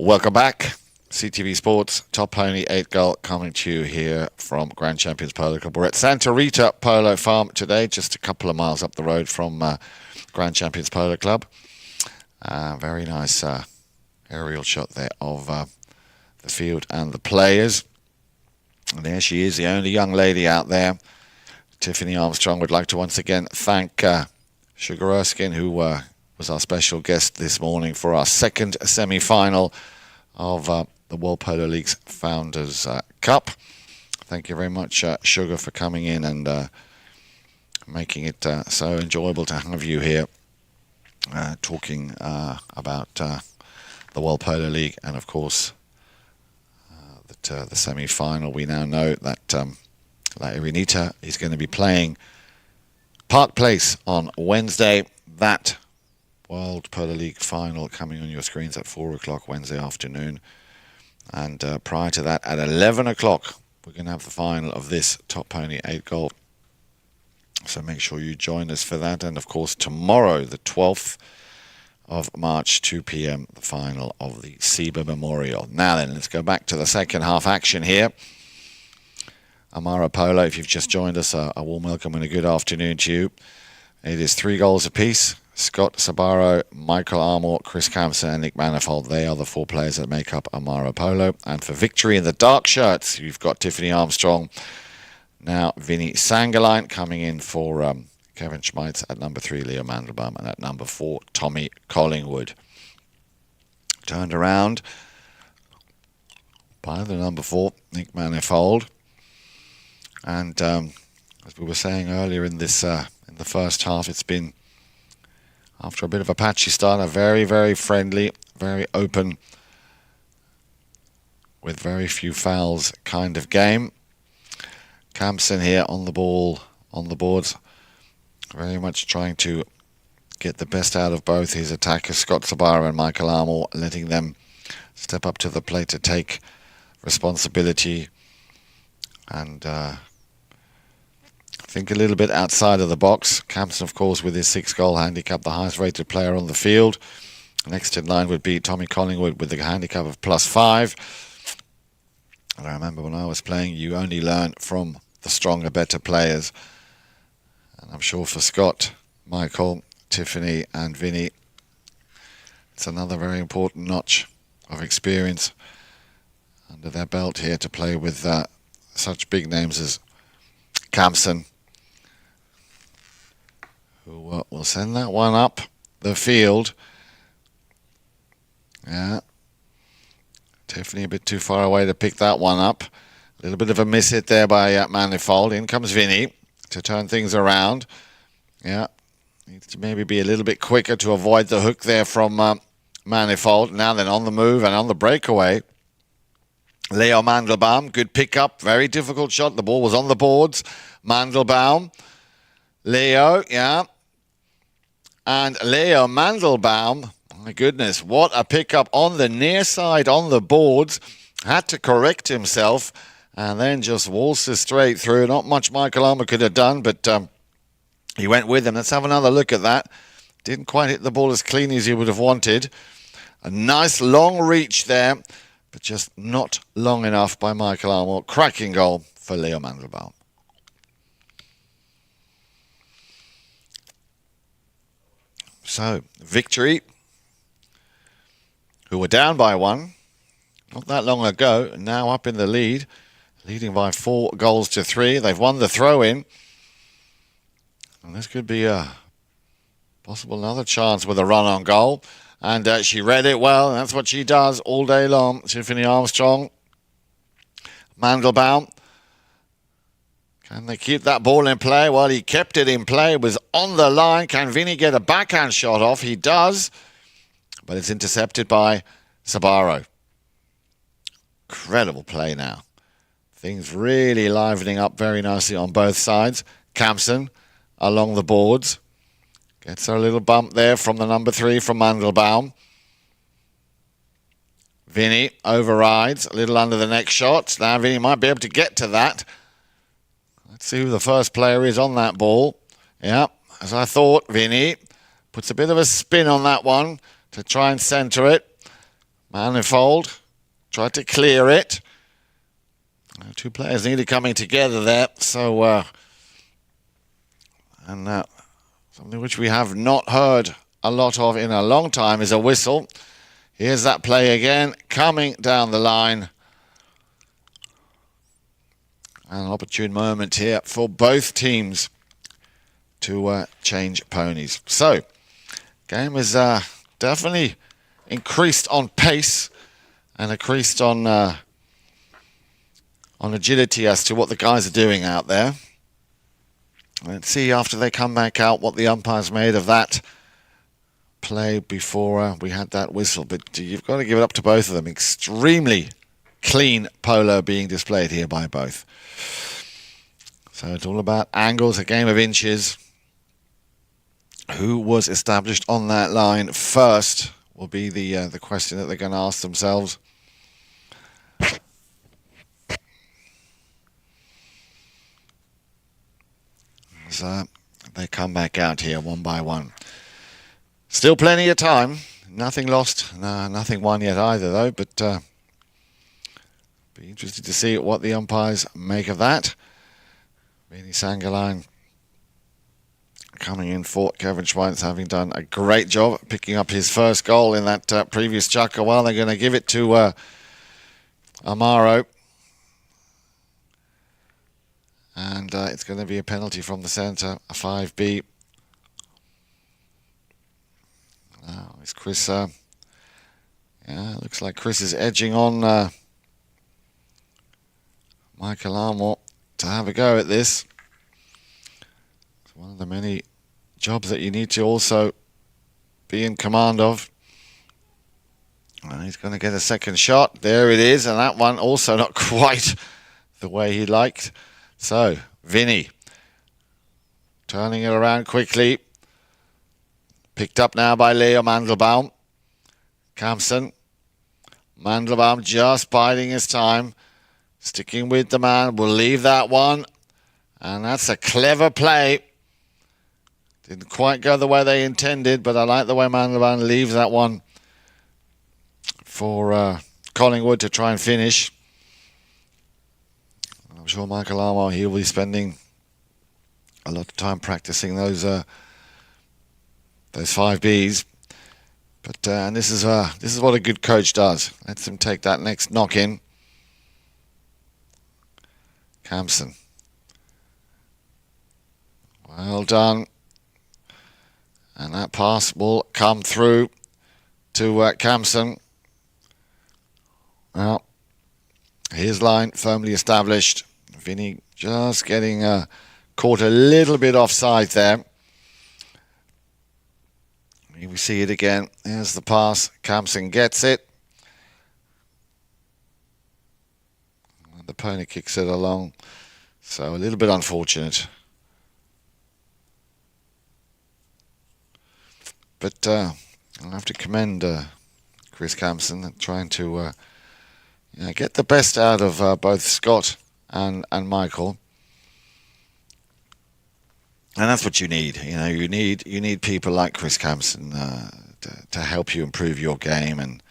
Welcome back. CTV Sports, Top Pony 8 Goal coming to you here from Grand Champions Polo Club. We're at Santa Rita Polo Farm today, just a couple of miles up the road from Grand Champions Polo Club. Very nice aerial shot there of the field and the players. And there she is, the only young lady out there. Tiffany Armstrong would like to once again thank Chukker Erskine, who was our special guest this morning for our second semi-final of the World Polo League's Founders Cup. Thank you very much, Chukker, for coming in and making it so enjoyable to have you here talking about the World Polo League and, of course, the semi-final. We now know that Irinita is going to be playing Park Place on Wednesday. That World Polo League final coming on your screens at 4 o'clock Wednesday afternoon. And prior to that, at 11 o'clock, we're going to have the final of this Top Pony 8 Goal. So make sure you join us for that. And, of course, tomorrow, the 12th of March, 2 p.m., the final of the SEBA Memorial. Now then, let's go back to the second half action here. Amaro Polo, if you've just joined us, a warm welcome and a good afternoon to you. It is 3 goals apiece. Scott Sabaro, Michael Armour, Chris Campson and Nick Manifold. They are the 4 players that make up Amaro Polo. And for victory in the dark shirts, you've got Tiffany Armstrong. Now Vinnie Sangerline coming in for Kevin Schmeitz at number 3, Leo Mandelbaum, and at number 4, Tommy Collingwood. Turned around by the number 4, Nick Manifold. And as we were saying earlier in this in the first half, it's been, after a bit of a patchy start, a very, very friendly, very open, with very few fouls kind of game. Campson here on the ball, on the boards, very much trying to get the best out of both his attackers, Scott Sabara and Michael Armour, letting them step up to the plate to take responsibility and think a little bit outside of the box. Campson, of course, with his 6-goal handicap, the highest rated player on the field. Next in line would be Tommy Collingwood with the handicap of +5. And I remember when I was playing, you only learn from the stronger, better players. And I'm sure for Scott, Michael, Tiffany and Vinny, it's another very important notch of experience under their belt here to play with such big names as Campson, who will send that one up the field. Yeah. Tiffany a bit too far away to pick that one up. A little bit of a miss hit there by Manifold. In comes Vinny to turn things around. Yeah. Needs to maybe be a little bit quicker to avoid the hook there from Manifold. Now then, on the move and on the breakaway, Leo Mandelbaum, good pick-up, very difficult shot. The ball was on the boards. Mandelbaum, Leo, yeah. And Leo Mandelbaum, my goodness, what a pick-up on the near side on the boards. Had to correct himself and then just waltzes straight through. Not much Michael Armour could have done, but he went with him. Let's have another look at that. Didn't quite hit the ball as clean as he would have wanted. A nice long reach there, but just not long enough by Michael Armour. Cracking goal for Leo Mandelbaum. So, victory, who were down by 1 not that long ago, now up in the lead, leading by 4 goals to 3. They've won the throw-in. And this could be a possible another chance with a run on goal. And she read it well, and that's what she does all day long. Tiffany Armstrong. Mandelbaum. Can they keep that ball in play? Well, he kept it in play. It was on the line. Can Vinny get a backhand shot off? He does. But it's intercepted by Sabaro. Incredible play now. Things really livening up very nicely on both sides. Campson along the boards. Gets her a little bump there from the number 3 from Mandelbaum. Vinny overrides a little under the next shot. Now Vinny might be able to get to that. Let's see who the first player is on that ball. Yeah, as I thought, Vinny puts a bit of a spin on that one to try and centre it. Manifold tried to clear it. Two players nearly coming together there. So, something which we have not heard a lot of in a long time is a whistle. Here's that play again, coming down the line. An opportune moment here for both teams to change ponies. So, game is definitely increased on pace and increased on agility as to what the guys are doing out there. Let's see after they come back out what the umpires made of that play before we had that whistle. But you've got to give it up to both of them. Extremely clean polo being displayed here by both. So it's all about angles, a game of inches. Who was established on that line first will be the question that they're going to ask themselves. So they come back out here one by one. Still plenty of time. Nothing lost. Nothing won yet either, though. But be interested to see what the umpires make of that. Vinny Sangaline coming in for Kevin Schweitz, having done a great job picking up his first goal in that previous Chukker. Well, they're going to give it to Amaro. And it's going to be a penalty from the centre, a 5B. Now, is Chris... yeah, looks like Chris is edging on Michael Armour to have a go at this. It's one of the many jobs that you need to also be in command of. And he's going to get a second shot. There it is. And that one also not quite the way he liked. So, Vinny, turning it around quickly. Picked up now by Leo Mandelbaum. Kamsen. Mandelbaum just biding his time. Sticking with the man. We'll leave that one. And that's a clever play. Didn't quite go the way they intended, but I like the way Mandelbaum leaves that one for Collingwood to try and finish. I'm sure Michael Armour, he'll be spending a lot of time practicing those 5Bs. But and this is what a good coach does. Lets him take that next knock in. Kamsen. Well done. And that pass will come through to Kamsen. Well, his line firmly established. Vinny just getting caught a little bit offside there. Here we see it again. Here's the pass. Kamsen gets it. And the pony kicks it along. So a little bit unfortunate. But I'll have to commend Chris Kamsen trying to get the best out of both Scott and Michael. And that's what you need. You need people like Chris Kamsen to help you improve your game and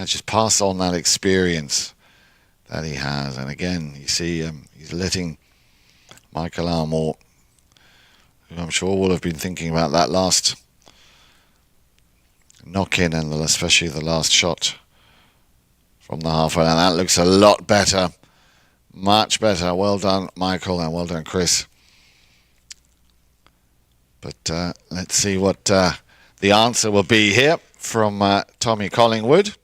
just pass on that experience that he has. And again, you see he's letting Michael Armour, who I'm sure will have been thinking about that last knock-in and especially the last shot from the halfway. And that looks a lot better. Much better. Well done, Michael, and well done, Chris. But let's see what the answer will be here from Tommy Collingwood.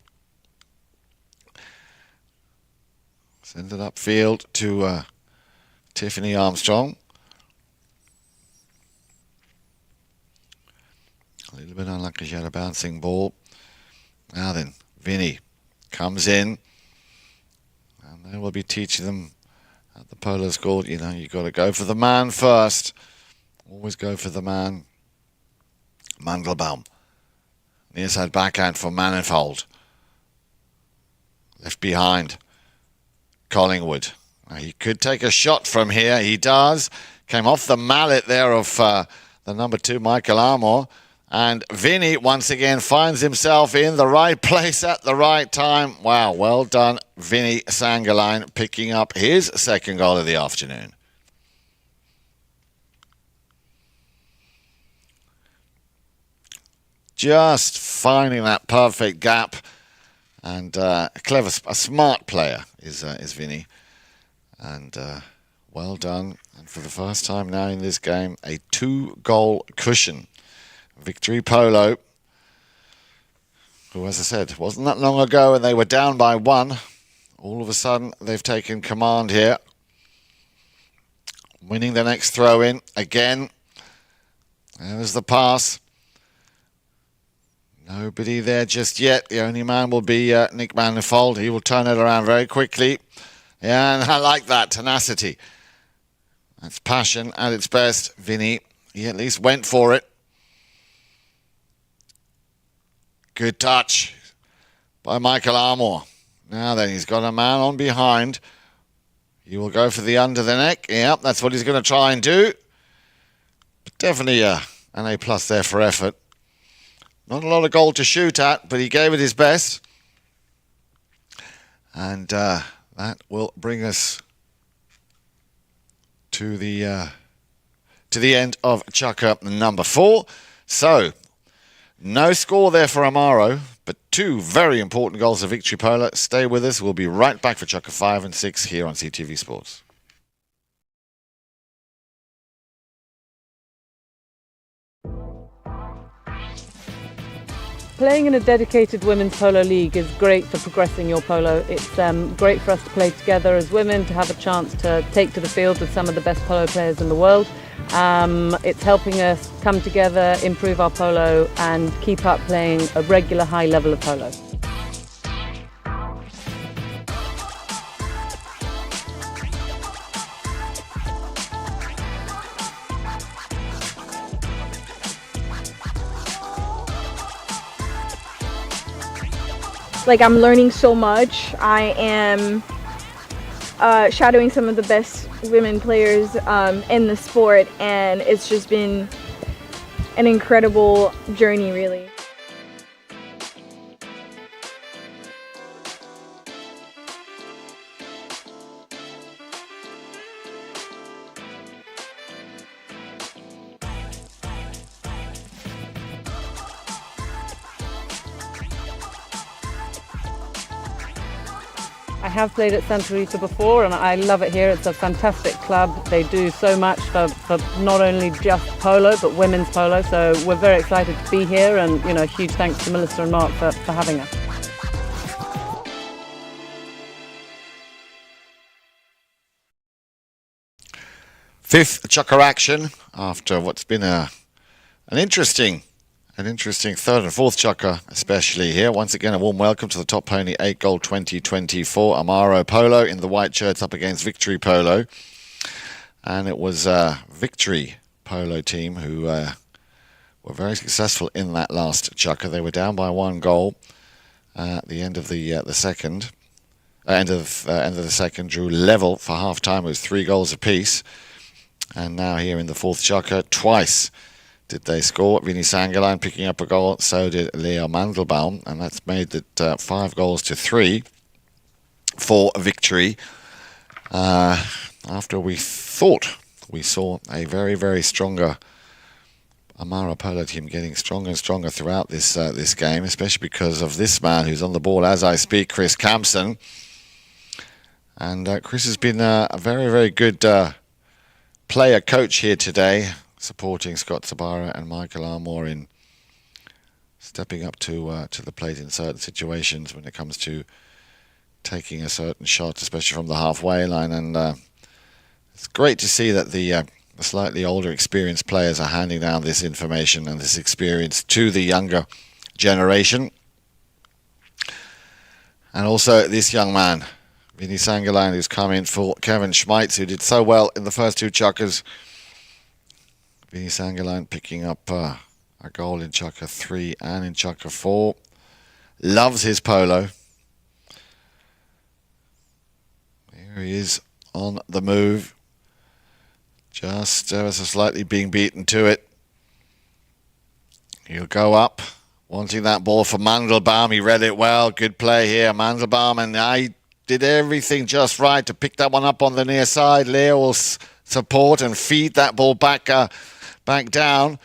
Send it upfield to Tiffany Armstrong. A little bit unlucky she had a bouncing ball. Now then, Vinny comes in. And they will be teaching them at the polo school, you've got to go for the man first. Always go for the man. Mandelbaum. Near side backhand for Manifold. Left behind. Collingwood. Now he could take a shot from here. He does. Came off the mallet there of the number 2, Michael Armour. And Vinny once again finds himself in the right place at the right time. Wow, well done, Vinny Sangaline, picking up his second goal of the afternoon. Just finding that perfect gap. And a smart player is Vinny. And well done. And for the first time now in this game, a 2-goal cushion. Victory Polo, who, as I said, wasn't that long ago and they were down by 1. All of a sudden, they've taken command here. Winning the next throw-in again. There's the pass. Nobody there just yet. The only man will be Nick Manifold. He will turn it around very quickly. Yeah, and I like that tenacity. That's passion at its best. Vinny, he at least went for it. Good touch by Michael Amaro. Now then, he's got a man on behind. He will go for the under the neck. Yep, that's what he's going to try and do. But definitely an A+ there for effort. Not a lot of goal to shoot at, but he gave it his best. And that will bring us to the end of Chukker number 4. So, no score there for Amaro, but 2 very important goals of Victory Polo. Stay with us. We'll be right back for Chukker 5 and 6 here on CTV Sports. Playing in a dedicated women's polo league is great for progressing your polo. It's great for us to play together as women, to have a chance to take to the field with some of the best polo players in the world. It's helping us come together, improve our polo and keep up playing a regular high level of polo. Like, I'm learning so much. I am shadowing some of the best women players in the sport, and it's just been an incredible journey, really. I have played at Santa Rita before and I love it here. It's a fantastic club. They do so much for not only just polo but women's polo, so we're very excited to be here, and huge thanks to Melissa and Mark for having us. Fifth Chukker action after what's been an interesting third and fourth Chukker, especially here. Once again, a warm welcome to the Top Pony 8-Goal 2024. Amaro Polo in the white shirts up against Victory Polo. And it was Victory Polo team who were very successful in that last Chukker. They were down by 1 goal at the end of the second. End of the second, drew level for half time. It was 3 goals apiece. And now here in the fourth Chukker, twice did they score. Vinny Sangaline picking up a goal, so did Leo Mandelbaum, and that's made it 5-3 for Victory. After we thought we saw a very, very stronger Amaro Polo team getting stronger and stronger throughout this game, especially because of this man who's on the ball as I speak, Chris Campson. And Chris has been a very, very good player coach here today, supporting Scott Sabara and Michael Amaro in stepping up to the plate in certain situations when it comes to taking a certain shot, especially from the halfway line. And it's great to see that the slightly older, experienced players are handing down this information and this experience to the younger generation. And also this young man, Vinny Sangaline, who's come in for Kevin Schmeitz, who did so well in the first 2 Chukkers. Vinny Sangaline picking up a goal in Chukker 3 and in Chukker 4. Loves his polo. Here he is on the move. Just ever so slightly being beaten to it. He'll go up, wanting that ball for Mandelbaum. He read it well. Good play here, Mandelbaum, and I did everything just right to pick that one up on the near side. Leo will support and feed that ball back down.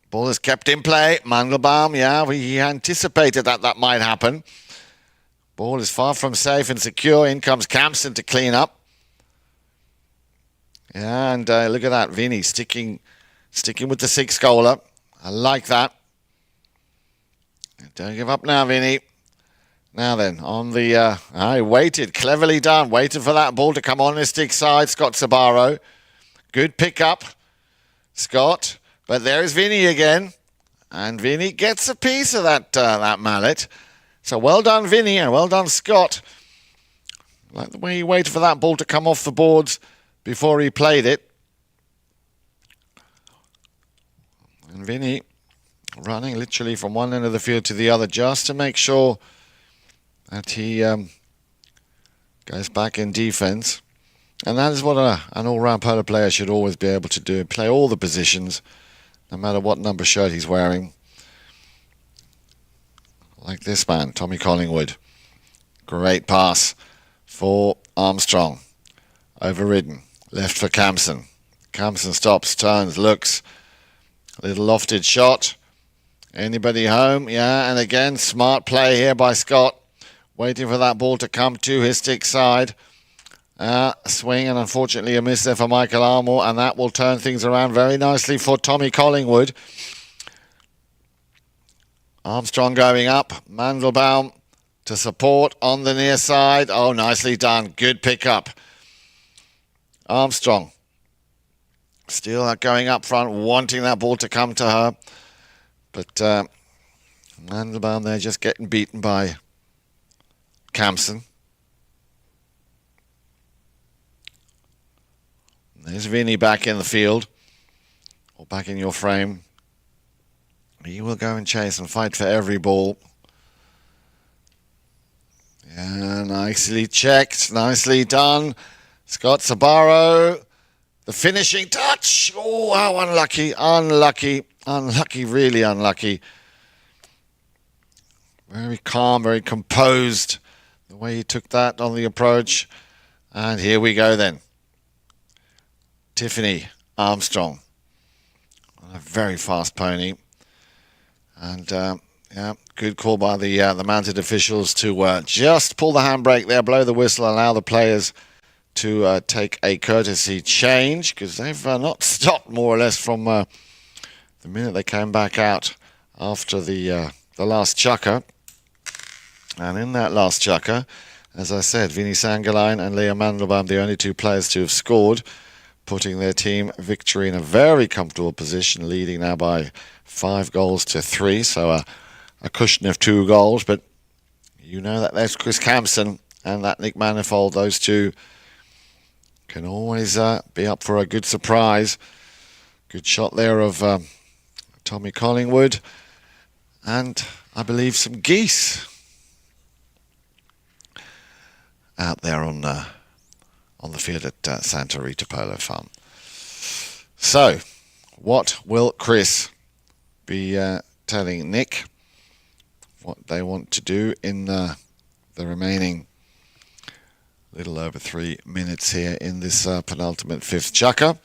Ball is kept in play. Mandelbaum, yeah, he anticipated that might happen. Ball is far from safe and secure. In comes Campson to clean up. Yeah, and look at that, Vinny sticking with the 6-goaler. I like that. Don't give up now, Vinny. Now then, on the... I waited, cleverly done. Waited for that ball to come on his stick side. Scott Sabaro. Good pick up, Scott. But there's Vinny again. And Vinny gets a piece of that mallet. So well done, Vinny, and well done, Scott. Like the way he waited for that ball to come off the boards before he played it. And Vinny running literally from one end of the field to the other just to make sure that he goes back in defense. And that is what an all-round polo player should always be able to do. Play all the positions, no matter what number shirt he's wearing. Like this man, Tommy Collingwood. Great pass for Armstrong. Overridden. Left for Campson. Campson stops, turns, looks. A little lofted shot. Anybody home? Yeah, and again, smart play here by Scott. Waiting for that ball to come to his stick side. Swing, and unfortunately a miss there for Michael Armour, and that will turn things around very nicely for Tommy Collingwood. Armstrong going up. Mandelbaum to support on the near side. Oh, nicely done. Good pickup. Armstrong still going up front, wanting that ball to come to her. But Mandelbaum there just getting beaten by Campson. There's Vinny back in the field, or back in your frame. He will go and chase and fight for every ball. Yeah, nicely checked, nicely done. Scott Sabaro, the finishing touch. Oh, how unlucky, really unlucky. Very calm, very composed, the way he took that on the approach. And here we go then. Tiffany Armstrong, a very fast pony. And yeah, good call by the mounted officials to just pull the handbrake there, blow the whistle, allow the players to take a courtesy change, because they've not stopped more or less from the minute they came back out after the last chukker. And in that last chukker, as I said, Vinny Sangaline and Leo Mandelbaum, the only two players to have scored, putting their team victory in a very comfortable position, leading now by 5-3, so a cushion of 2 goals. But you know that there's Chris Campson and that Nick Manifold. Those two can always be up for a good surprise. Good shot there of Tommy Collingwood, and I believe some geese out there on the field at Santa Rita Polo Farm. So, what will Chris be telling Nick? What they want to do in the remaining little over 3 minutes here in this penultimate 5th chukker.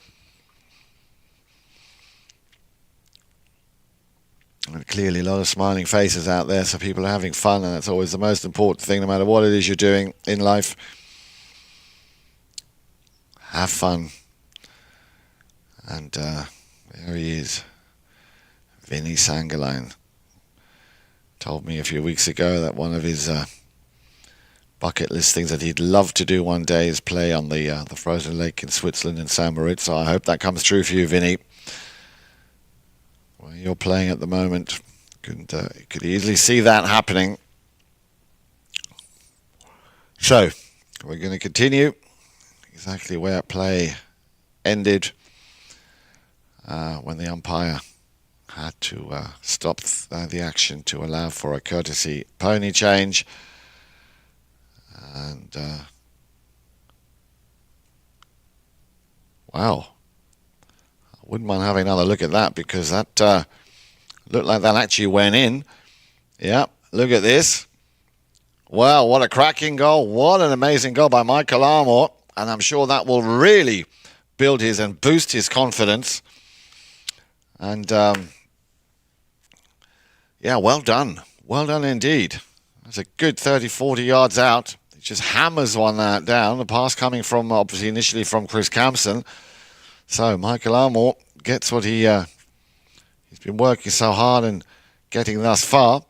And clearly a lot of smiling faces out there, so people are having fun, and that's always the most important thing, no matter what it is you're doing in life. Have fun. And there he is. Vinny Sangaline told me a few weeks ago that one of his bucket list things that he'd love to do one day is play on the frozen lake in Switzerland in St. Moritz. So I hope that comes true for you, Vinny. Well, you're playing at the moment. You could easily see that happening. So we're going to continue exactly where play ended when the umpire had to stop the action to allow for a courtesy pony change. And wow, I wouldn't mind having another look at that, because that Looked like that actually went in. Yeah, look at this. Wow, what a cracking goal. What an amazing goal by Michael Amaro. And I'm sure that will really build his and boost his confidence. And, yeah, well done. Well done indeed. That's a good 30, 40 yards out. He just hammers one down. The pass coming from, obviously, initially from Chris Campson. So Michael Amaro gets what he's been working so hard and getting thus far.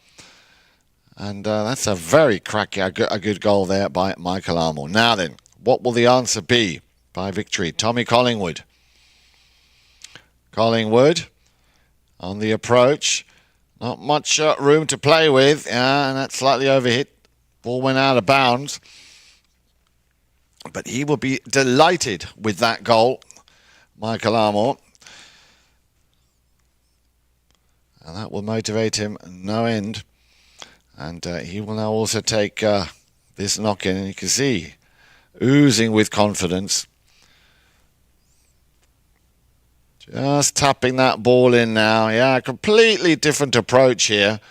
And that's a very cracking, a good goal there by Michael Amaro. Now then, what will the answer be by Victory? Tommy Collingwood. Collingwood on the approach. Not much room to play with. And that's slightly overhit. Ball went out of bounds. But he will be delighted with that goal, Michael Amaro. And that will motivate him no end. And he will now also take this knock-in. And you can see, oozing with confidence. Just tapping that ball in now. Yeah, completely different approach here.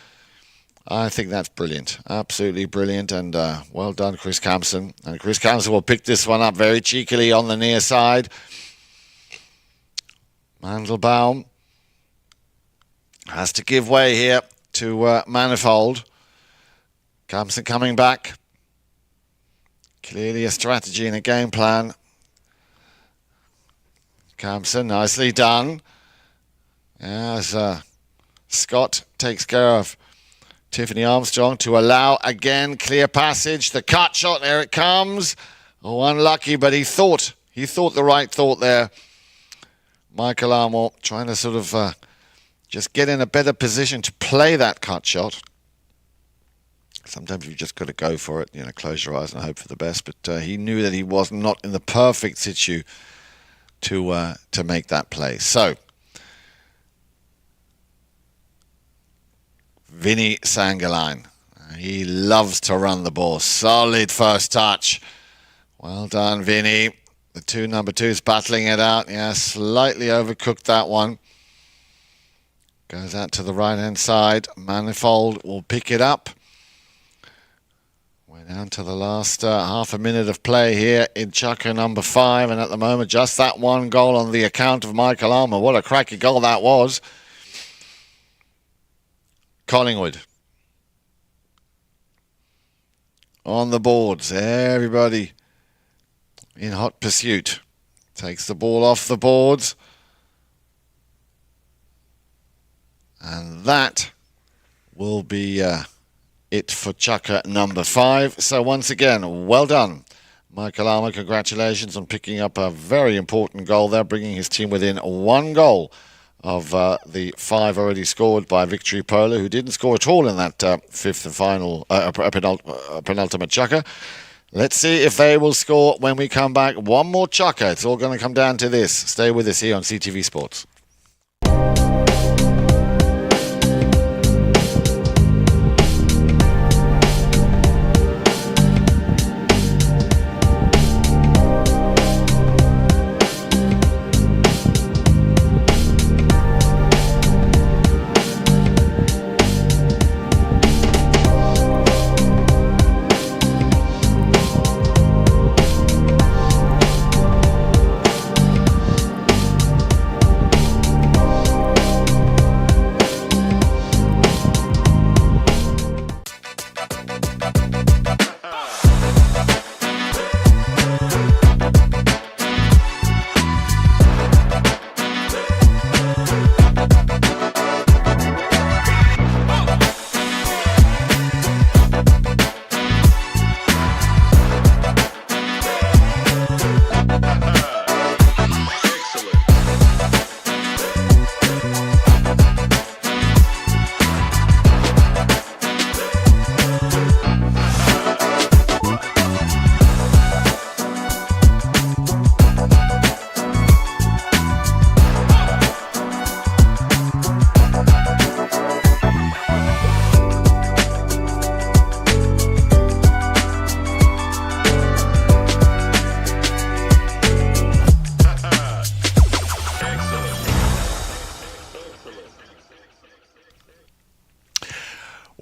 I think that's brilliant. Absolutely brilliant. And well done, Chris Campson. And Chris Campson will pick this one up very cheekily on the near side. Mandelbaum has to give way here to Manifold. Campson coming back. Clearly a strategy and a game plan. Campson, nicely done. As Scott takes care of Tiffany Armstrong to allow again clear passage. The cut shot, there it comes. Oh, unlucky, but he thought the right thought there. Michael Amaro trying to sort of just get in a better position to play that cut shot. Sometimes you've just got to go for it, close your eyes and hope for the best. But he knew that he was not in the perfect situ to make that play. So, Vinny Sangaline. He loves to run the ball. Solid first touch. Well done, Vinny. The number twos battling it out. Yeah, slightly overcooked that one. Goes out to the right-hand side. Manifold will pick it up. We're down to the last half a minute of play here in Chukker number 5. And at the moment, just that one goal on the account of Michael Amaro. What a cracking goal that was. Collingwood. On the boards. Everybody in hot pursuit. Takes the ball off the boards. And that will be it for Chukker number 5. So once again, well done, Michael Amaro. Congratulations on picking up a very important goal there, bringing his team within 1 goal of the 5 already scored by Victory Polo, who didn't score at all in that 5th and final penultimate Chukker. Let's see if they will score when we come back. One more Chukker. It's all going to come down to this. Stay with us here on CTV Sports.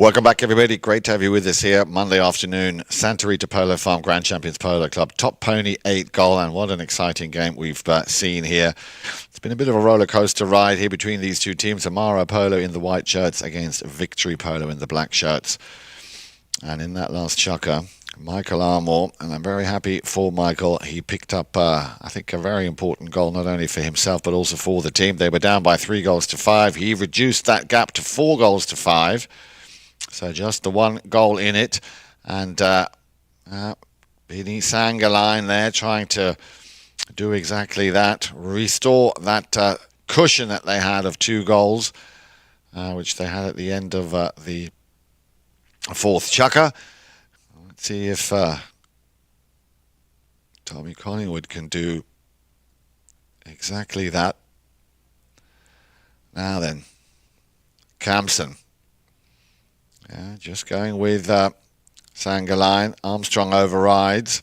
Welcome back, everybody. Great to have you with us here. Monday afternoon, Santa Rita Polo Farm Grand Champions Polo Club. Top pony 8 goal, and what an exciting game we've seen here. It's been a bit of a roller coaster ride here between these two teams. Amaro Polo in the white shirts against Victory Polo in the black shirts. And in that last chukker, Michael Armour, and I'm very happy for Michael. He picked up, I think, a very important goal, not only for himself, but also for the team. They were down by 3-5. He reduced that gap to 4-5. So just the 1 goal in it. And Bini Sangaline there trying to do exactly that. Restore that cushion that they had of 2 goals, which they had at the end of the 4th chukker. Let's see if Tommy Collingwood can do exactly that. Now then, Campson. Yeah, just going with Sangaline. Armstrong overrides.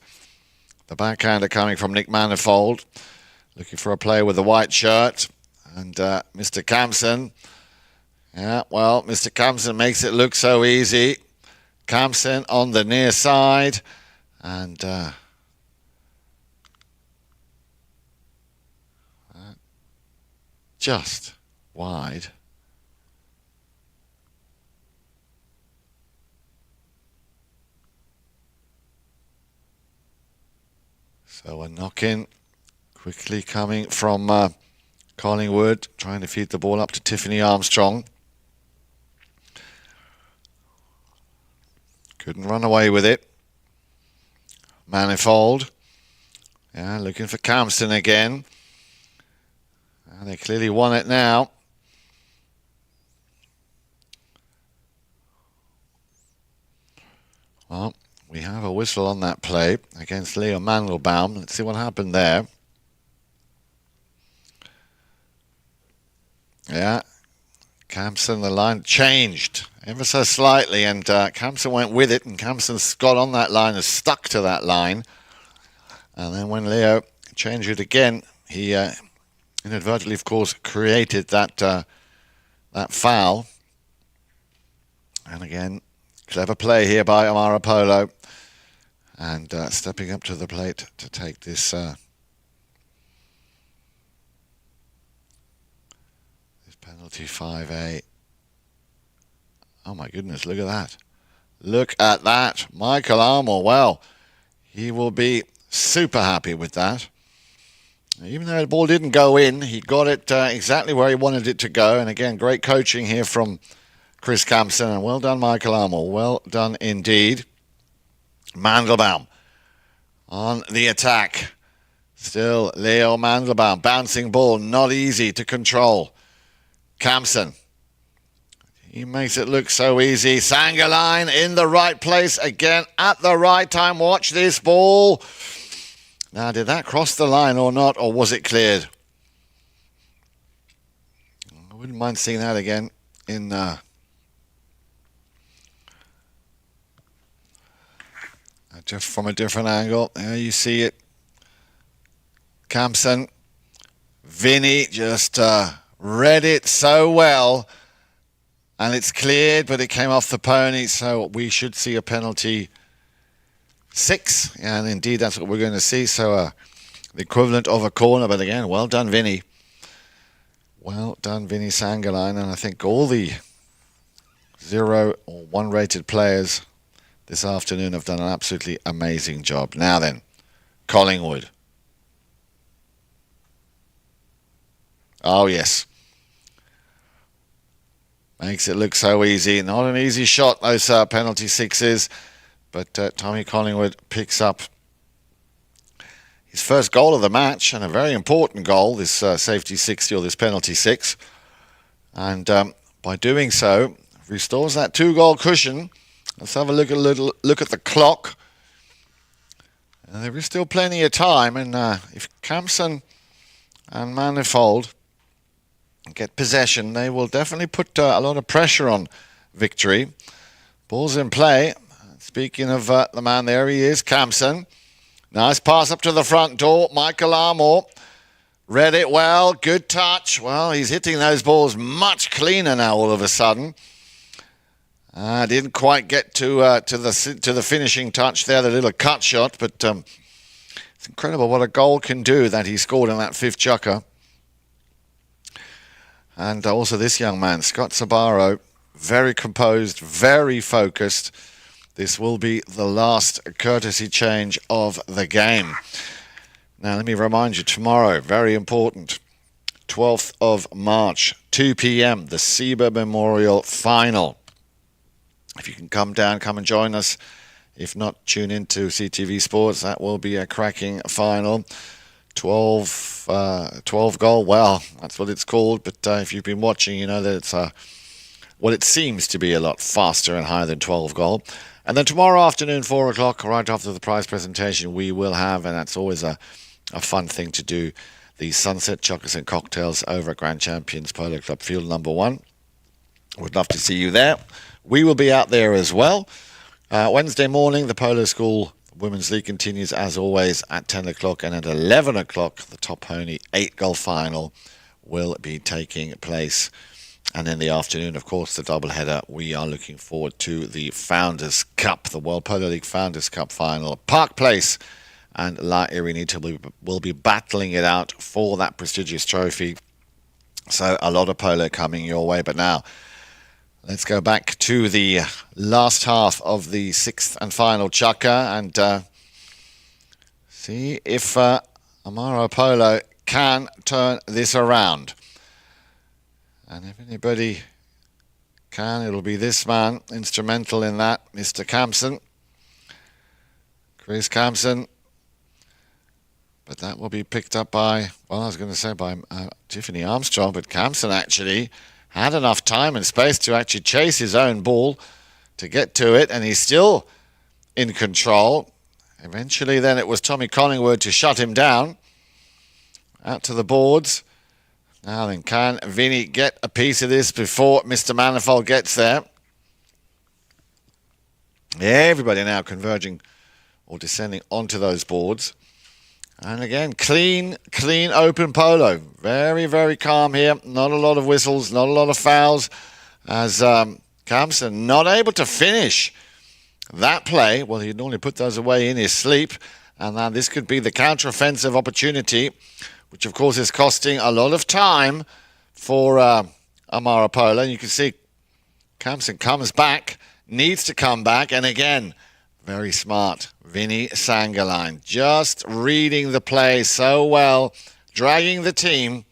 The backhander coming from Nick Manifold. Looking for a player with a white shirt. And Mr. Campson. Yeah, well, Mr. Campson makes it look so easy. Campson on the near side. And just wide. So a knock-in quickly coming from Collingwood, trying to feed the ball up to Tiffany Armstrong. Couldn't run away with it. Manifold. Yeah, looking for Campson again. And they clearly won it now. Well, we have a whistle on that play against Leo Mandelbaum. Let's see what happened there. Yeah, Campson, the line changed ever so slightly, and Campson went with it, and Campson's got on that line and stuck to that line. And then when Leo changed it again, he inadvertently, of course, created that foul. And again, clever play here by Amaro Polo. And stepping up to the plate to take this penalty 5A. Oh my goodness, look at that. Look at that. Michael Armour, well, he will be super happy with that. Even though the ball didn't go in, he got it exactly where he wanted it to go. And again, great coaching here from Chris Campson. And well done, Michael Armour. Well done indeed. Mandelbaum on the attack. Still Leo Mandelbaum. Bouncing ball, not easy to control. Campson. He makes it look so easy. Sangaline in the right place again at the right time. Watch this ball. Now, did that cross the line or not, or was it cleared? I wouldn't mind seeing that again in just from a different angle. There you see it. Campson. Vinny just read it so well. And it's cleared, but it came off the pony, so we should see a penalty 6. And indeed, that's what we're going to see. So the equivalent of a corner. But again, well done, Vinny. Well done, Vinny Sangaline. And I think all the 0 or 1 rated players this afternoon have done an absolutely amazing job. Now then, Collingwood. Oh, yes. Makes it look so easy. Not an easy shot, those penalty 6s. But Tommy Collingwood picks up his first goal of the match, and a very important goal, this safety 60 or this penalty 6. And by doing so, restores that 2-goal cushion. Let's have a look at the clock. And there is still plenty of time, and if Campson and Manifold get possession, they will definitely put a lot of pressure on Victory. Ball's in play. Speaking of the man, there he is, Campson. Nice pass up to the front door. Michael Armour read it well. Good touch. Well, he's hitting those balls much cleaner now all of a sudden. Didn't quite get to the finishing touch there, the little cut shot, but it's incredible what a goal can do that he scored in that fifth chukker. And also this young man, Scott Sabaro, very composed, very focused. This will be the last courtesy change of the game. Now, let me remind you, tomorrow, very important, 12th of March, 2 p.m., the SEBA Memorial Final. If you can come down, come and join us. If not, tune into CTV Sports. That will be a cracking final. 12 goal, well, that's what it's called. But if you've been watching, you know that it's what it seems to be a lot faster and higher than 12 goal. And then tomorrow afternoon, 4 o'clock, right after the prize presentation, we will have, and that's always a fun thing to do, the Sunset Chocolates and Cocktails over at Grand Champions Polo Club Field number 1. Would love to see you there. We will be out there as well. Wednesday morning, the Polo School Women's League continues as always at 10 o'clock, and at 11 o'clock, the Top Pony 8-goal final will be taking place. And in the afternoon, of course, the doubleheader. We are looking forward to the Founders Cup, the World Polo League Founders Cup final. Park Place and La Irinita will be battling it out for that prestigious trophy. So a lot of polo coming your way. But now, let's go back to the last half of the sixth and final chukker and see if Amaro Polo can turn this around. And if anybody can, it'll be this man, instrumental in that, Mr. Campson. Chris Campson. But that will be picked up by, well, I was going to say by Tiffany Armstrong, but Campson actually had enough time and space to actually chase his own ball to get to it, and he's still in control. Eventually then it was Tommy Collingwood to shut him down. Out to the boards. Now then, can Vinny get a piece of this before Mr. Manifold gets there? Everybody now converging or descending onto those boards. And again, clean open polo. Very, very calm here. Not a lot of whistles, not a lot of fouls. As Campson not able to finish that play. Well, he'd normally put those away in his sleep. And now this could be the counter-offensive opportunity, which of course is costing a lot of time for Amaro Polo. And you can see Campson comes back, needs to come back, and again, very smart. Vinny Sangaline just reading the play so well, dragging the team,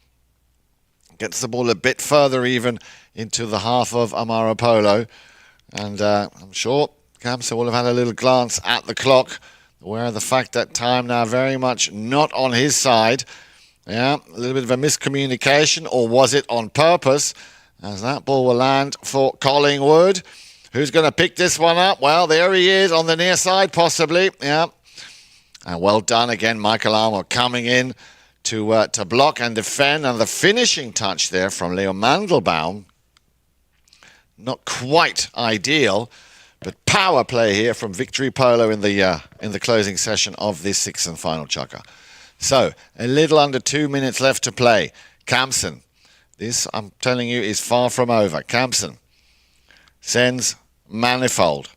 gets the ball a bit further even into the half of Amaro Polo. And I'm sure Campson will have had a little glance at the clock, aware of the fact that time now very much not on his side. Yeah, a little bit of a miscommunication, or was it on purpose? As that ball will land for Collingwood. Who's going to pick this one up? Well, there he is on the near side, possibly. Yeah. And well done again, Michael Armour coming in to block and defend. And the finishing touch there from Leo Mandelbaum. Not quite ideal, but power play here from Victory Polo in the closing session of this sixth and final chukker. So, a little under 2 minutes left to play. Campson. This, I'm telling you, is far from over. Campson sends Manifold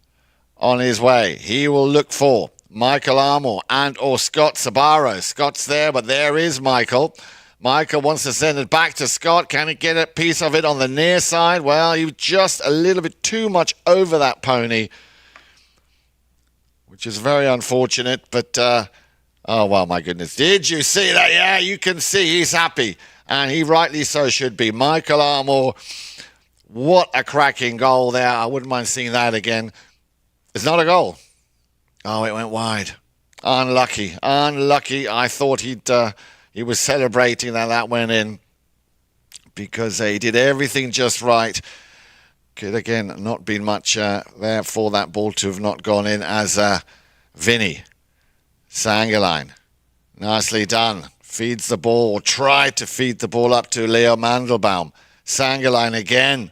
on his way. He will look for Michael Armour and or Scott Sabaro. Scott's there, but there is Michael. Michael wants to send it back to Scott. Can he get a piece of it on the near side? Well, he was just a little bit too much over that pony, which is very unfortunate, but oh, well, my goodness. Did you see that? Yeah, you can see he's happy. And he rightly so should be. Michael Armour, what a cracking goal there. I wouldn't mind seeing that again. It's not a goal. Oh, it went wide. Unlucky. I thought he was celebrating that went in, because he did everything just right. Could, again, not been much there for that ball to have not gone in, as Vinny Sangaline, nicely done. Feeds the ball, or tried to feed the ball up to Leo Mandelbaum. Sangaline again.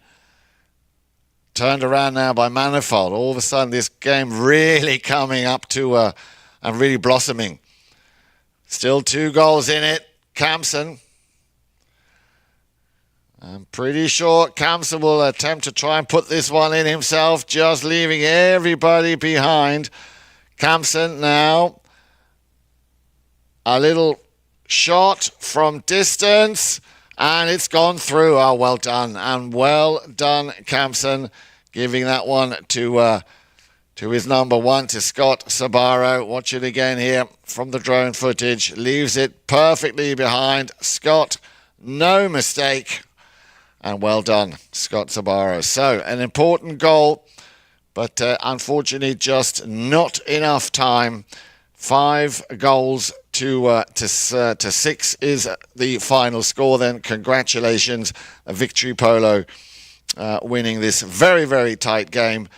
Turned around now by Manifold. All of a sudden, this game really coming up to and really blossoming. Still 2 goals in it. Campson. I'm pretty sure Kamsen will attempt to try and put this one in himself, just leaving everybody behind. Kamsen now. A little shot from distance, and it's gone through. Oh, well done. And well done, Kamsen, giving that one to his number one, to Scott Sabaro. Watch it again here from the drone footage. Leaves it perfectly behind. Scott, no mistake. And well done, Scott Sabaro. So, an important goal, but unfortunately just not enough time. 5 goals to 6 is the final score then. Congratulations, Victory Polo winning this very, very tight game.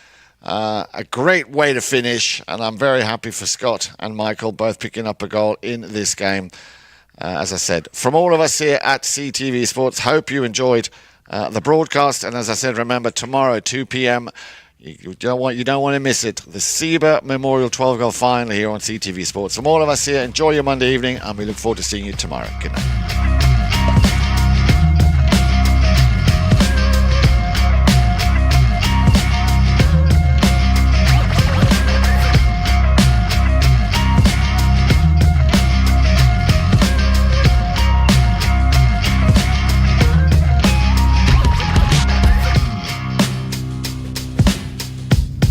A great way to finish, and I'm very happy for Scott and Michael both picking up a goal in this game. As I said, from all of us here at CTV Sports, hope you enjoyed the broadcast. And as I said, remember, tomorrow 2 p.m. You don't want to miss it. The SEBA Memorial 12-goal final here on CTV Sports. From all of us here, enjoy your Monday evening, and we look forward to seeing you tomorrow. Good night.